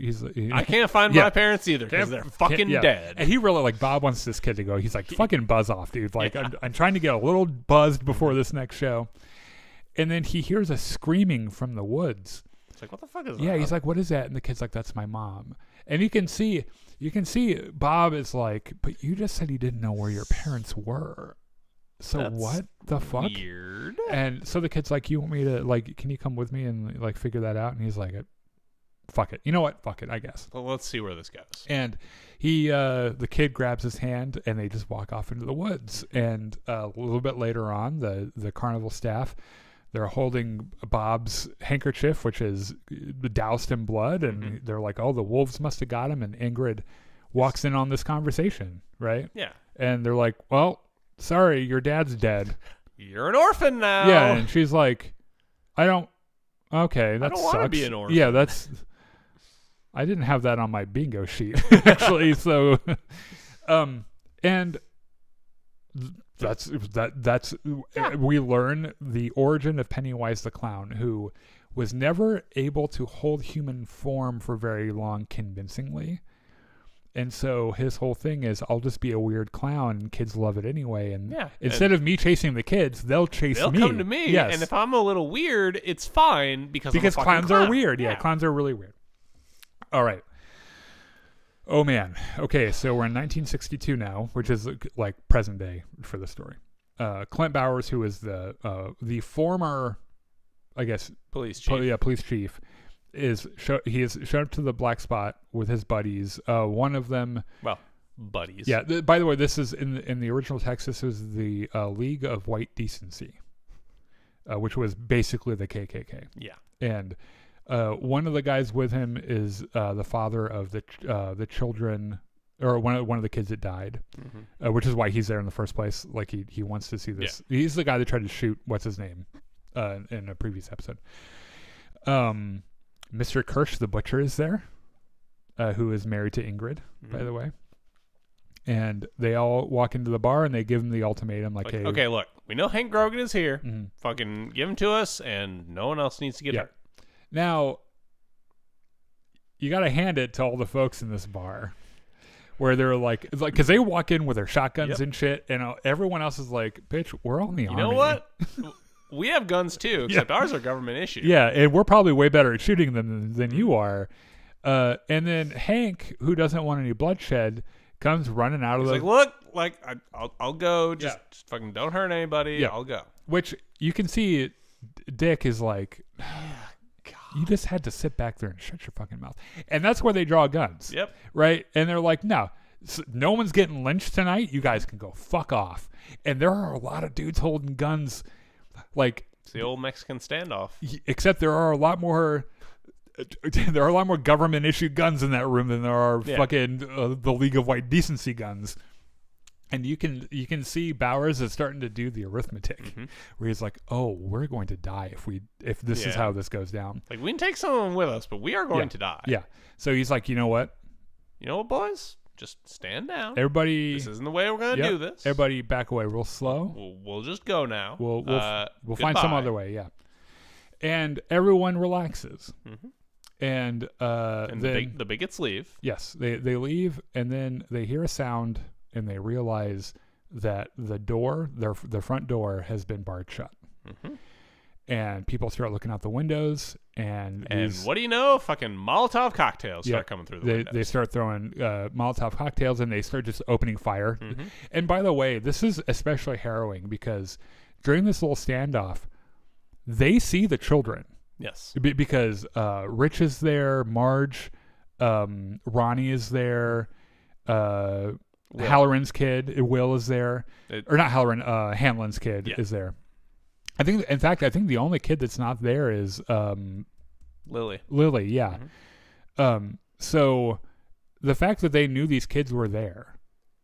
I can't find my parents either because they're fucking dead. And he really, like, Bob wants this kid to go. He's like, fucking buzz off, dude. Like, I'm trying to get a little buzzed before this next show. And then he hears a screaming from the woods. It's like, what the fuck is that? Yeah, he's like, what is that? And the kid's like, that's my mom. And you can see Bob is like, but you just said you didn't know where your parents were. So that's what the fuck? Weird. And so the kid's like, you want me to, like, can you come with me and, like, figure that out? And he's like, fuck it. You know what? Fuck it, I guess. Well, let's see where this goes. And the kid grabs his hand and they just walk off into the woods. And a little bit later on, the carnival staff, they're holding Bob's handkerchief, which is doused in blood. And they're like, oh, the wolves must have got him. And Ingrid walks in on this conversation, right? Yeah. And they're like, well, sorry, your dad's dead. You're an orphan now. Yeah, and she's like, okay, that I don't sucks. want to be an orphan. Yeah, I didn't have that on my bingo sheet, actually. So, and that's we learn the origin of Pennywise the Clown, who was never able to hold human form for very long convincingly. And so his whole thing is, I'll just be a weird clown, and kids love it anyway. And instead of me chasing the kids, they'll me. They'll come to me. Yes. And if I'm a little weird, it's fine because clowns are weird. Yeah, clowns are really weird. All right. Oh, man. Okay, so we're in 1962 now, which is like present day for the story. Clint Bowers, who is the former, I guess, police chief. Police chief. He is shown up to the black spot with his buddies. One of them, buddies. Yeah. By the way, this is in the original text. This was the League of White Decency, which was basically the KKK. Yeah. And one of the guys with him is the father of the children, or one of the kids that died, which is why he's there in the first place. Like he wants to see this. Yeah. He's the guy that tried to shoot what's his name in a previous episode. Mr. Kirsch the butcher is there, who is married to Ingrid, by the way. And they all walk into the bar and they give him the ultimatum, like, hey, okay, look, we know Hank Grogan is here. Fucking give him to us, and no one else needs to get hurt. Now, you got to hand it to all the folks in this bar, where they're like, it's like, because they walk in with their shotguns and shit, and everyone else is like, bitch, we're all in the army. You know what? We have guns too, except ours are government issued. Yeah, and we're probably way better at shooting them than you are. And then Hank, who doesn't want any bloodshed, comes running out of the... He's like, look, I'll go. Just fucking don't hurt anybody. Yeah. I'll go. Which you can see Dick is like, you just had to sit back there and shut your fucking mouth. And that's where they draw guns. Yep. Right? And they're like, no, no one's getting lynched tonight. You guys can go fuck off. And there are a lot of dudes holding guns, like it's the old Mexican standoff. Except there are a lot more government issued guns in that room than there are fucking the League of White Decency guns. And you can see Bowers is starting to do the arithmetic, where he's like, "Oh, we're going to die if this is how this goes down. Like, we can take someone with us, but we are going to die." Yeah. So he's like, "You know what, boys? Just stand down. Everybody, this isn't the way we're gonna do this. Everybody, back away real slow. We'll just go now. We'll find some other way." Yeah. And everyone relaxes. And then the bigots leave. Yes, they leave, and then they hear a sound. And they realize that the door, their front door, has been barred shut. And people start looking out the windows, and what do you know? Fucking Molotov cocktails start coming through the windows. They start throwing Molotov cocktails, and they start just opening fire. And by the way, this is especially harrowing because during this little standoff, they see the children. Yes, because Rich is there, Marge, Ronnie is there. Halloran's kid, Will, is there, or not Halloran. Hanlon's kid is there. I think the only kid that's not there is Lily. Lily, yeah. So the fact that they knew these kids were there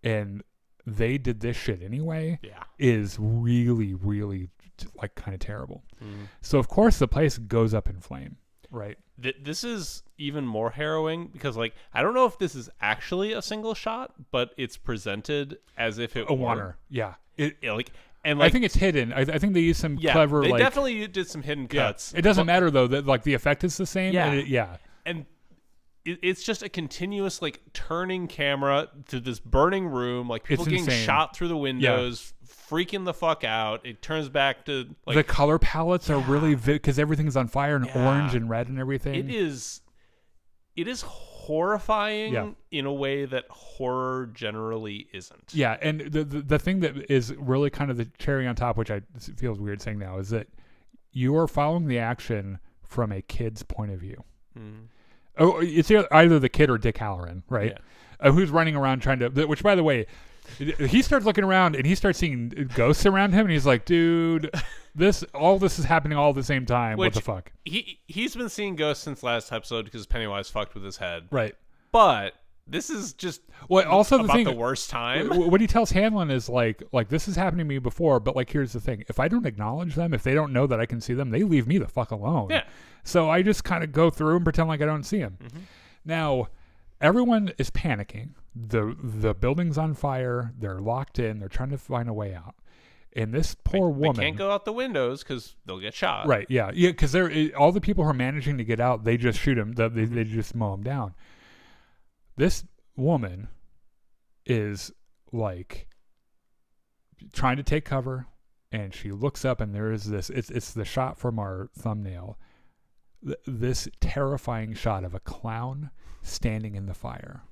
and they did this shit anyway, is really, really like kind of terrible. So of course the place goes up in flame. Right. This is even more harrowing because, like, I don't know if this is actually a single shot, but it's presented as if it were. Yeah. I think it's hidden. I think they use some clever. They definitely did some hidden cuts. It doesn't matter though that like the effect is the same. And it's just a continuous like turning camera to this burning room, like people getting shot through the windows, freaking the fuck out. It turns back to like the color palettes are really because everything's on fire and orange and red and everything. It is horrifying in a way that horror generally isn't. Yeah, and the thing that is really kind of the cherry on top, which I feels weird saying now, is that you are following the action from a kid's point of view. Oh, it's either the kid or Dick Halloran, right? Who's running around trying to. Which, by the way, he starts looking around and he starts seeing ghosts around him, and he's like, "Dude, all this is happening all at the same time. What the fuck?" He's been seeing ghosts since last episode because Pennywise fucked with his head, right? But this is just also the worst time. What he tells Hanlon is like this is happening to me before, but like here's the thing: if I don't acknowledge them, if they don't know that I can see them, they leave me the fuck alone. Yeah. So I just kind of go through and pretend like I don't see them. Now, everyone is panicking. The building's on fire. They're locked in. They're trying to find a way out. And this poor woman, they can't go out the windows because they'll get shot. Right? Yeah. Because all the people who are managing to get out, they just shoot them. They just mow them down. This woman is like trying to take cover, and she looks up, and there is this. It's the shot from our thumbnail. This terrifying shot of a clown standing in the fire.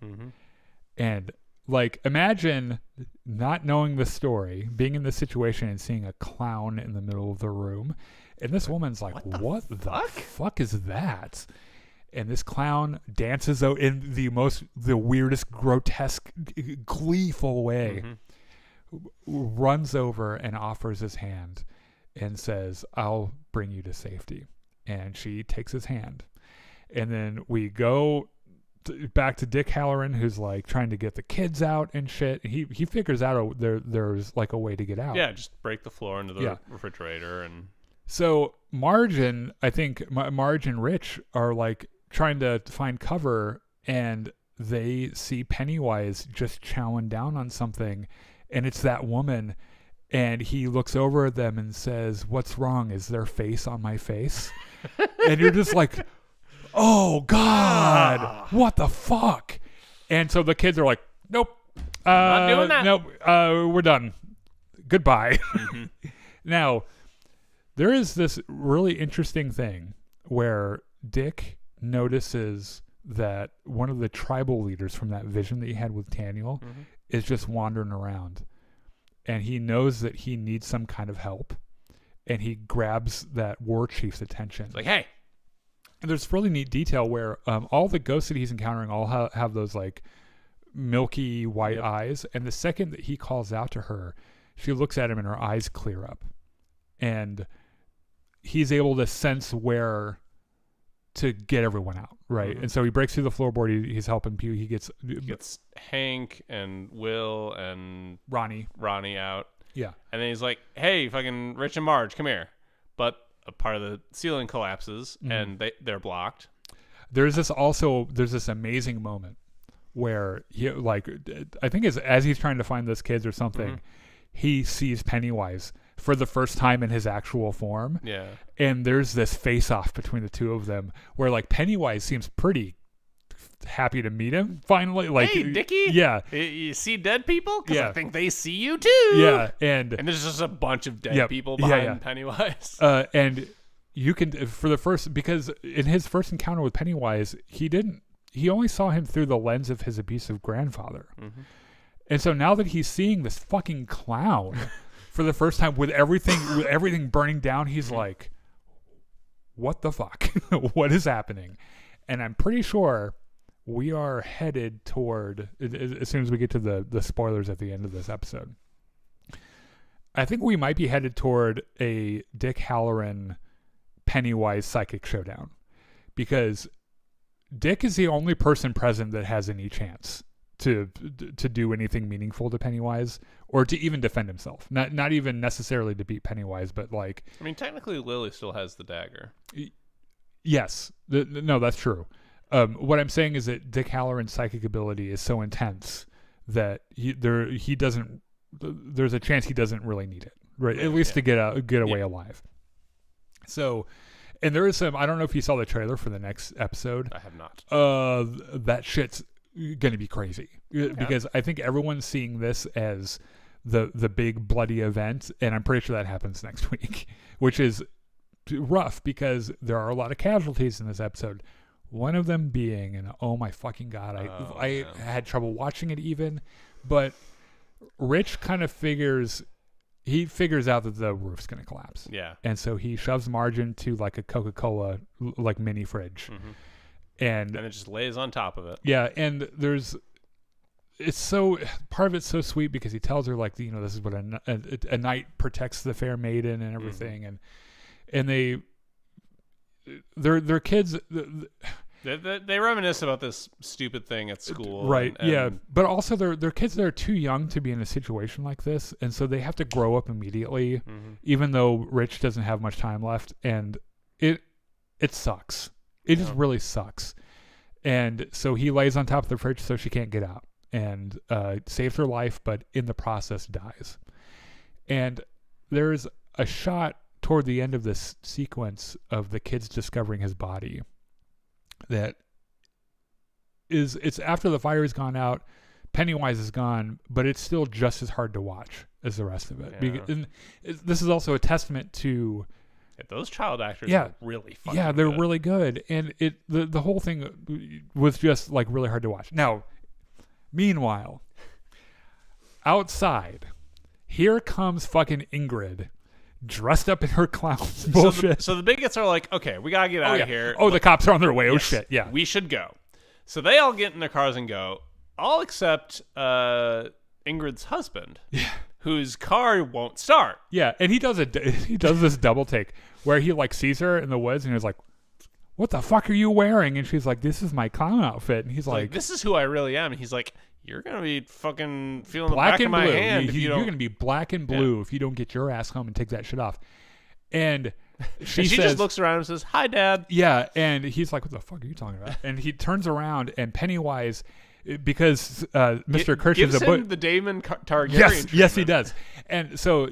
And like, imagine not knowing the story, being in this situation and seeing a clown in the middle of the room. And this woman's like, what the fuck is that? And this clown dances out in the weirdest, grotesque, gleeful way, runs over and offers his hand and says, "I'll bring you to safety." And she takes his hand. And then we go back to Dick Halloran, who's like trying to get the kids out and shit. He figures out there's like a way to get out. Yeah, just break the floor into the refrigerator. And so Marge and Rich are like trying to find cover, and they see Pennywise just chowing down on something, and it's that woman. And he looks over at them and says, "What's wrong? Is their face on my face?" And you're just like, "Oh God, what the fuck?" And so the kids are like, "Nope, not doing that. Nope, we're done. Goodbye." Now, there is this really interesting thing where Dick notices that one of the tribal leaders from that vision that he had with Daniel is just wandering around. And he knows that he needs some kind of help. And he grabs that war chief's attention. It's like, hey. And there's really neat detail where all the ghosts that he's encountering all have those like milky white eyes. And the second that he calls out to her, she looks at him and her eyes clear up. And he's able to sense where to get everyone out, right? And so he breaks through the floorboard. He's helping Pew. He gets Hank and Will and Ronnie out. Yeah. And then he's like, hey, fucking Rich and Marge, come here. But a part of the ceiling collapses and they're blocked. There's this amazing moment where he, like, I think as he's trying to find those kids or something, he sees Pennywise for the first time in his actual form. Yeah. And there's this face-off between the two of them where, like, Pennywise seems pretty happy to meet him finally. Like, hey, Dickie. Yeah. You see dead people? Because I think they see you too. Yeah. And there's just a bunch of dead people behind Pennywise. And you can, because in his first encounter with Pennywise, he only saw him through the lens of his abusive grandfather. And so now that he's seeing this fucking clown for the first time with everything burning down, he's like, what the fuck? What is happening? And I'm pretty sure we are headed toward, as soon as we get to the spoilers at the end of this episode, I think we might be headed toward a Dick Halloran Pennywise psychic showdown, because Dick is the only person present that has any chance to do anything meaningful to Pennywise or to even defend himself. Not even necessarily to beat Pennywise, but like, I mean, technically Lily still has the dagger. Yes. No, that's true. What I'm saying is that Dick Halloran's psychic ability is so intense that there's a chance he doesn't really need it, right? At least to get away alive. So, and there is some, I don't know if you saw the trailer for the next episode. I have not. That shit's going to be crazy because I think everyone's seeing this as the big bloody event, and I'm pretty sure that happens next week, which is rough because there are a lot of casualties in this episode. One of them being, and oh my fucking God, I had trouble watching it even, but Rich kind of figures out that the roof's going to collapse. Yeah. And so he shoves Marge into like a Coca-Cola like mini fridge. And it just lays on top of it. Yeah, and part of it's so sweet because he tells her, like, this is what a knight protects the fair maiden and everything, and they're kids. They reminisce about this stupid thing at school, right? But also they're kids that are too young to be in a situation like this, and so they have to grow up immediately, even though Rich doesn't have much time left, and it sucks. It just really sucks. And so he lays on top of the fridge so she can't get out, and saves her life, but in the process dies. And there's a shot toward the end of this sequence of the kids discovering his body that it's after the fire has gone out, Pennywise is gone, but it's still just as hard to watch as the rest of it. And this is also a testament to those child actors are really fucking they're good. Really good, and the whole thing was just like really hard to watch. Now, meanwhile, outside, here comes fucking Ingrid, dressed up in her clown bullshit. So the bigots are like, okay, we gotta get out of here. Oh, the cops are on their way. Oh shit, yeah. We should go. So they all get in their cars and go, all except Ingrid's husband, whose car won't start. Yeah, and he does this double take where he like sees her in the woods and he's like, what the fuck are you wearing? And she's like, this is my clown outfit. And he's like, this is who I really am. And he's like, you're going to be fucking feeling the back of my hand. You're going to be black and blue if you don't get your ass home and take that shit off. And she just looks around and says, hi, Dad. Yeah, and he's like, what the fuck are you talking about? And he turns around, and Pennywise, because Mr. Kirsch is the Daemon Targaryen. Yes, he does. And so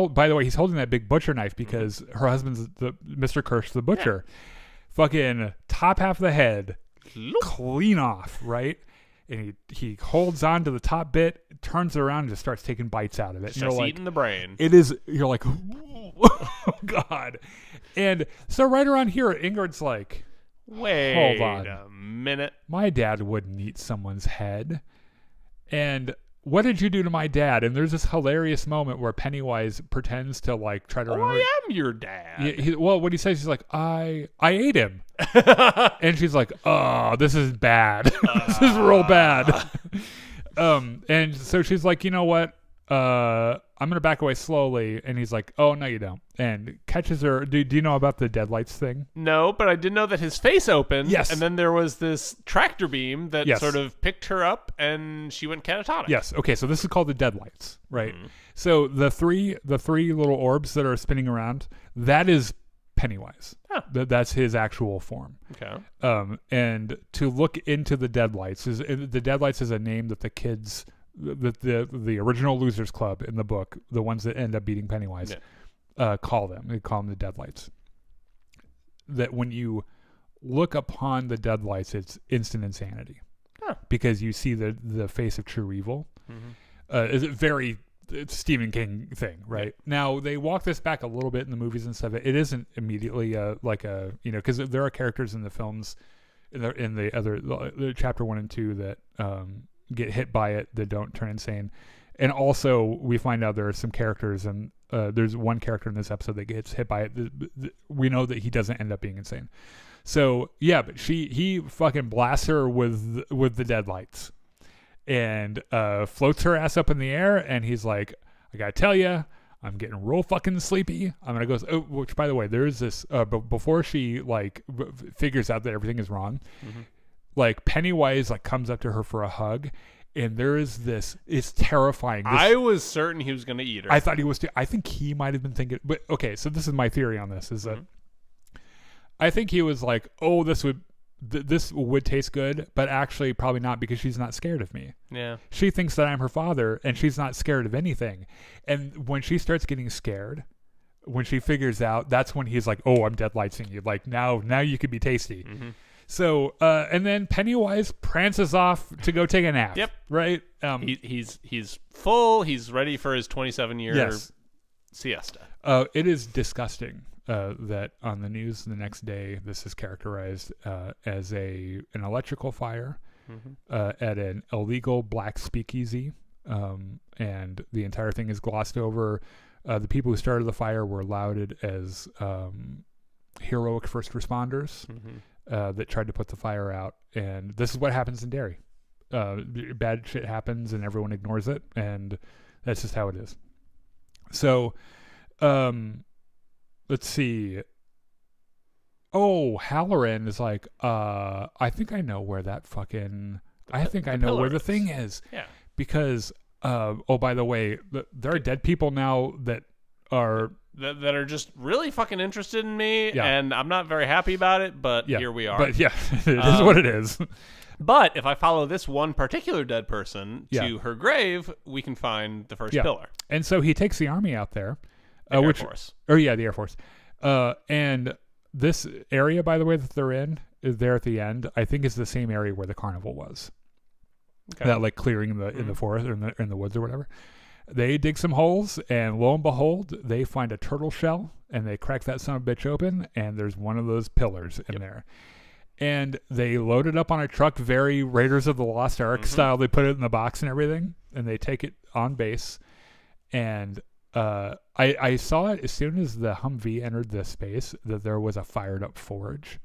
by the way, he's holding that big butcher knife because her husband's Mr. Kirsch, the butcher. Yeah. Fucking top half of the head, clean off, right? And he holds on to the top bit, turns it around, and just starts taking bites out of it. Starts eating the brain. You're like, oh, God. And so right around here, Ingrid's like, wait hold on a minute. My dad wouldn't eat someone's head. And what did you do to my dad? And there's this hilarious moment where Pennywise pretends to like try to remember. I am your dad. What he says, he's like, I ate him. And she's like, oh, this is bad. This is real bad. And so she's like, you know what? I'm gonna back away slowly, and he's like, "Oh no, you don't," and catches her. Do you know about the deadlights thing? No, but I did know that his face opened. Yes, and then there was this tractor beam that sort of picked her up, and she went catatonic. Yes. Okay, so this is called the deadlights, right? Mm-hmm. So the three little orbs that are spinning around, that is Pennywise. Huh. That's his actual form. Okay. And to look into the deadlights is a name that the kids. The original Losers Club in the book, the ones that end up beating Pennywise, call them. They call them the Deadlights. That when you look upon the Deadlights, it's instant insanity, because you see the face of true evil. Mm-hmm. Is it's Stephen King thing, right? Yeah. Now they walk this back a little bit in the movies and stuff. It isn't immediately because there are characters in the films, in the other chapter 1 and 2 that get hit by it that don't turn insane. And also we find out there are some characters, and there's one character in this episode that gets hit by it. We know that he doesn't end up being insane. So yeah, but he fucking blasts her with the deadlights and floats her ass up in the air, and he's like, I gotta tell you, I'm getting real fucking sleepy. I'm gonna go. Which, by the way, there's this. Before she figures out that everything is wrong, Pennywise comes up to her for a hug, and there is this. It's terrifying. I was certain he was gonna eat her. I thought he was too. I think he might have been thinking. But okay, so this is my theory on this. Is that I think he was like, oh, this would taste good, but actually probably not, because she's not scared of me. Yeah. She thinks that I'm her father, and she's not scared of anything. And when she starts getting scared, when she figures out, that's when he's like, oh, I'm deadlightsing you. Now you could be tasty. Mm-hmm. So, and then Pennywise prances off to go take a nap. Yep. Right? He's full. He's ready for his 27-year siesta. It is disgusting. That on the news the next day, this is characterized as an electrical fire at an illegal black speakeasy, and the entire thing is glossed over. The people who started the fire were lauded as heroic first responders that tried to put the fire out, and this is what happens in Derry. Bad shit happens, and everyone ignores it, and that's just how it is. So, let's see. Oh, Halloran is like, I think I know where that fucking... I think I know where the thing is. Yeah. Because, by the way, there are dead people now that are... That are just really fucking interested in me, and I'm not very happy about it, but here we are. But yeah, it is what it is. But if I follow this one particular dead person to her grave, we can find the first pillar. And so he takes the army out there. Air Force. The Air Force. And this area, by the way, that they're in, is there at the end, I think is the same area where the carnival was. Okay. That clearing in the forest or in the woods or whatever. They dig some holes, and lo and behold, they find a turtle shell, and they crack that son of a bitch open, and there's one of those pillars in there. And they load it up on a truck, very Raiders of the Lost Ark style. They put it in the box and everything, and they take it on base. And I saw it as soon as the Humvee entered the space, that there was a fired up forge,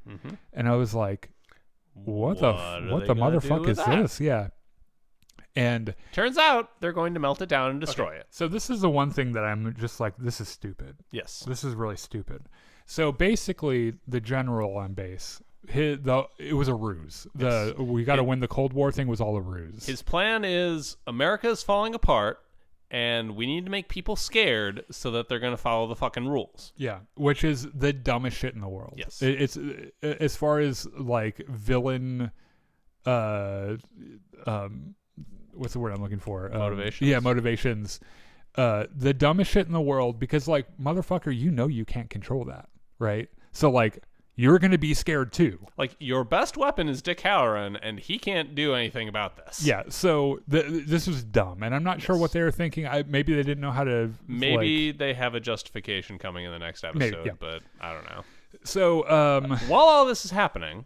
and I was like, "What the motherfucker is this?" Yeah, and turns out they're going to melt it down and destroy it. So this is the one thing that I'm just like, this is stupid. Yes, this is really stupid. So basically, the general on base. It was a ruse. We got to win the Cold War thing was all a ruse. His plan is America is falling apart, and we need to make people scared so that they're going to follow the fucking rules. Yeah, which is the dumbest shit in the world. Yes. It's as far as villain what's the word I'm looking for? Motivations. Yeah, motivations. The dumbest shit in the world, because motherfucker, you can't control that, right? So you're going to be scared too. Your best weapon is Dick Halloran, and he can't do anything about this. Yeah, so this was dumb, and I'm not sure what they were thinking. Maybe they didn't know how to... Maybe they have a justification coming in the next episode, but I don't know. So, while all this is happening,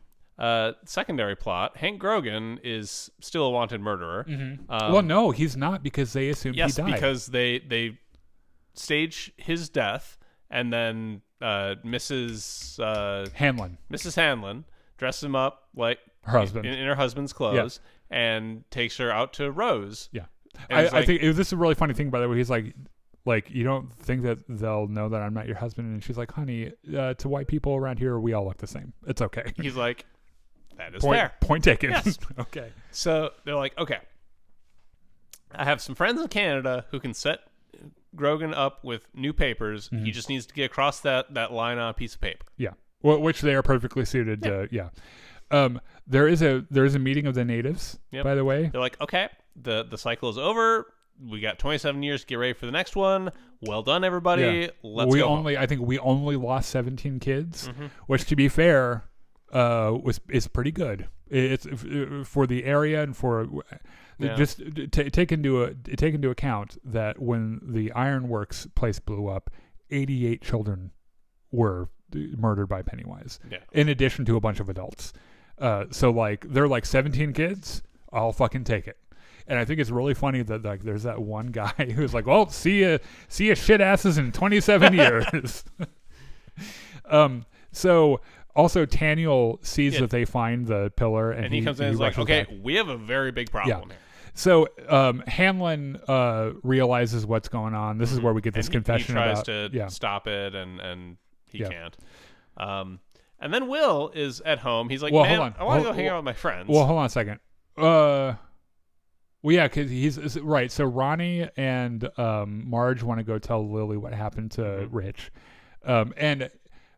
secondary plot, Hank Grogan is still a wanted murderer. Well, no, he's not, because they assumed he died. Yes, because they stage his death, and then... Mrs. Hanlon dresses him up her husband in her husband's clothes, and takes her out to Rose. Yeah. I think this is a really funny thing, by the way. He's like, you don't think that they'll know that I'm not your husband? And she's like, honey, to white people around here, we all look the same. It's okay. He's like, that is fair. Point taken. Yes. Okay. So they're like, okay, I have some friends in Canada who can set Grogan up with new papers. He just needs to get across that line on a piece of paper. Yeah. Well, which they are perfectly suited to. Yeah. There is a meeting of the natives, by the way. They're like, okay, the cycle is over. We got 27 years to get ready for the next one. Well done, everybody. Yeah. Let's go. I think we only lost 17 kids, which, to be fair, is pretty good. It's for the area and for just take into account that when the ironworks place blew up, 88 children were murdered by Pennywise, in addition to a bunch of adults. So like they're like 17 kids. I'll fucking take it. And I think it's really funny that like there's that one guy who's like, well, see ya shit asses in 27 years. So also Taniel sees that they find the pillar and he comes in and is like, okay, we have a very big problem here. So Hamlin realizes what's going on. This is where we get this confession he tries about to stop it and he can't. And then Will is at home. He's like, man, I want to go hang out with my friends. Well, hold on a second. Well, yeah, because he's right. So Ronnie and Marge want to go tell Lily what happened to Rich. And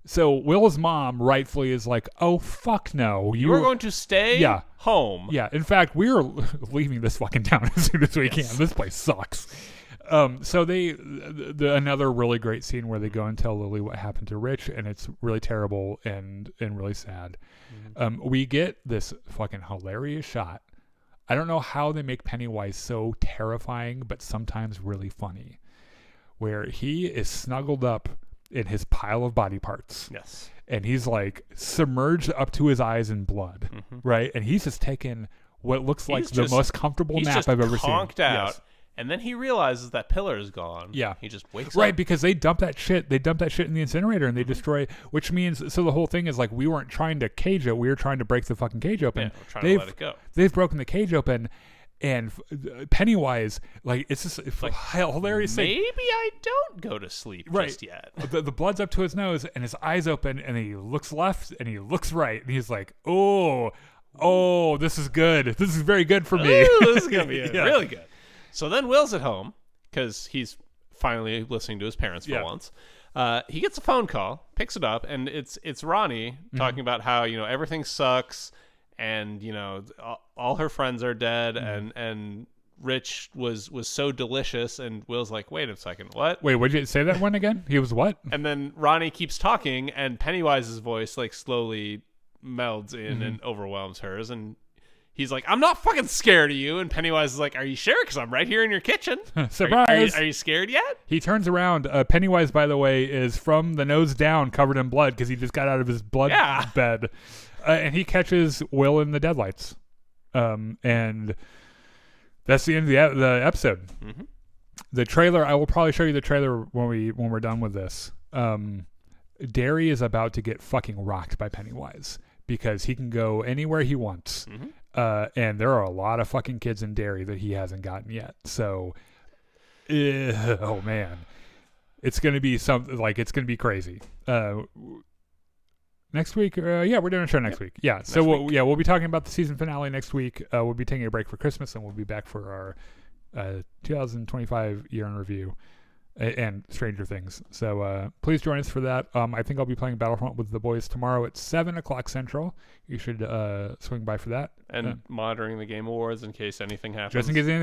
so Will's mom rightfully is like, oh, fuck no. You are going to stay home. Yeah. In fact, we're leaving this fucking town as soon as we can. This place sucks. So another really great scene where they go and tell Lily what happened to Rich, and it's really terrible and really sad. We get this fucking hilarious shot. I don't know how they make Pennywise so terrifying, but sometimes really funny, where he is snuggled up in his pile of body parts. Yes. And he's like submerged up to his eyes in blood, right? And he's just taken what looks like the most comfortable nap I've ever seen. He's just conked out. And then he realizes that pillar is gone. Yeah. He just wakes up. Right, because they dump that shit. They dump that shit in the incinerator and they destroy, which means, so the whole thing is like, we weren't trying to cage it. We were trying to break the fucking cage open. Yeah, we're trying to let it go. They've broken the cage open, and Pennywise, like, it's just it's like hilarious. Maybe I don't go to sleep just yet. The blood's up to his nose and his eyes open and he looks left and he looks right and he's like, oh, this is good. This is very good for me. Ooh, this is going to be really good. So then Will's at home because he's finally listening to his parents for once. He gets a phone call, picks it up, and it's Ronnie talking about how, you know, everything sucks and, you know, all her friends are dead and Rich was so delicious. And Will's like, wait a second, what? Wait, would you say that one again? He was what? And then Ronnie keeps talking and Pennywise's voice like slowly melds in and overwhelms hers. And he's like, I'm not fucking scared of you. And Pennywise is like, are you sure? Because I'm right here in your kitchen. Surprise. Are you scared yet? He turns around. Pennywise, by the way, is from the nose down covered in blood because he just got out of his blood bed. And he catches Will in the deadlights. And that's the end of the episode. The trailer, I will probably show you the trailer when we're done with this. Derry is about to get fucking rocked by Pennywise because he can go anywhere he wants. And there are a lot of fucking kids in Derry that he hasn't gotten yet. So, oh man, it's going to be something like, it's going to be crazy. Next week, we're doing a show next week. Yeah. So we'll be talking about the season finale next week. We'll be taking a break for Christmas and we'll be back for our 2025 year in review and Stranger Things. So please join us for that. I think I'll be playing Battlefront with the boys tomorrow at 7:00 Central. You should swing by for that. And monitoring the Game Awards in case anything happens. Just in case anything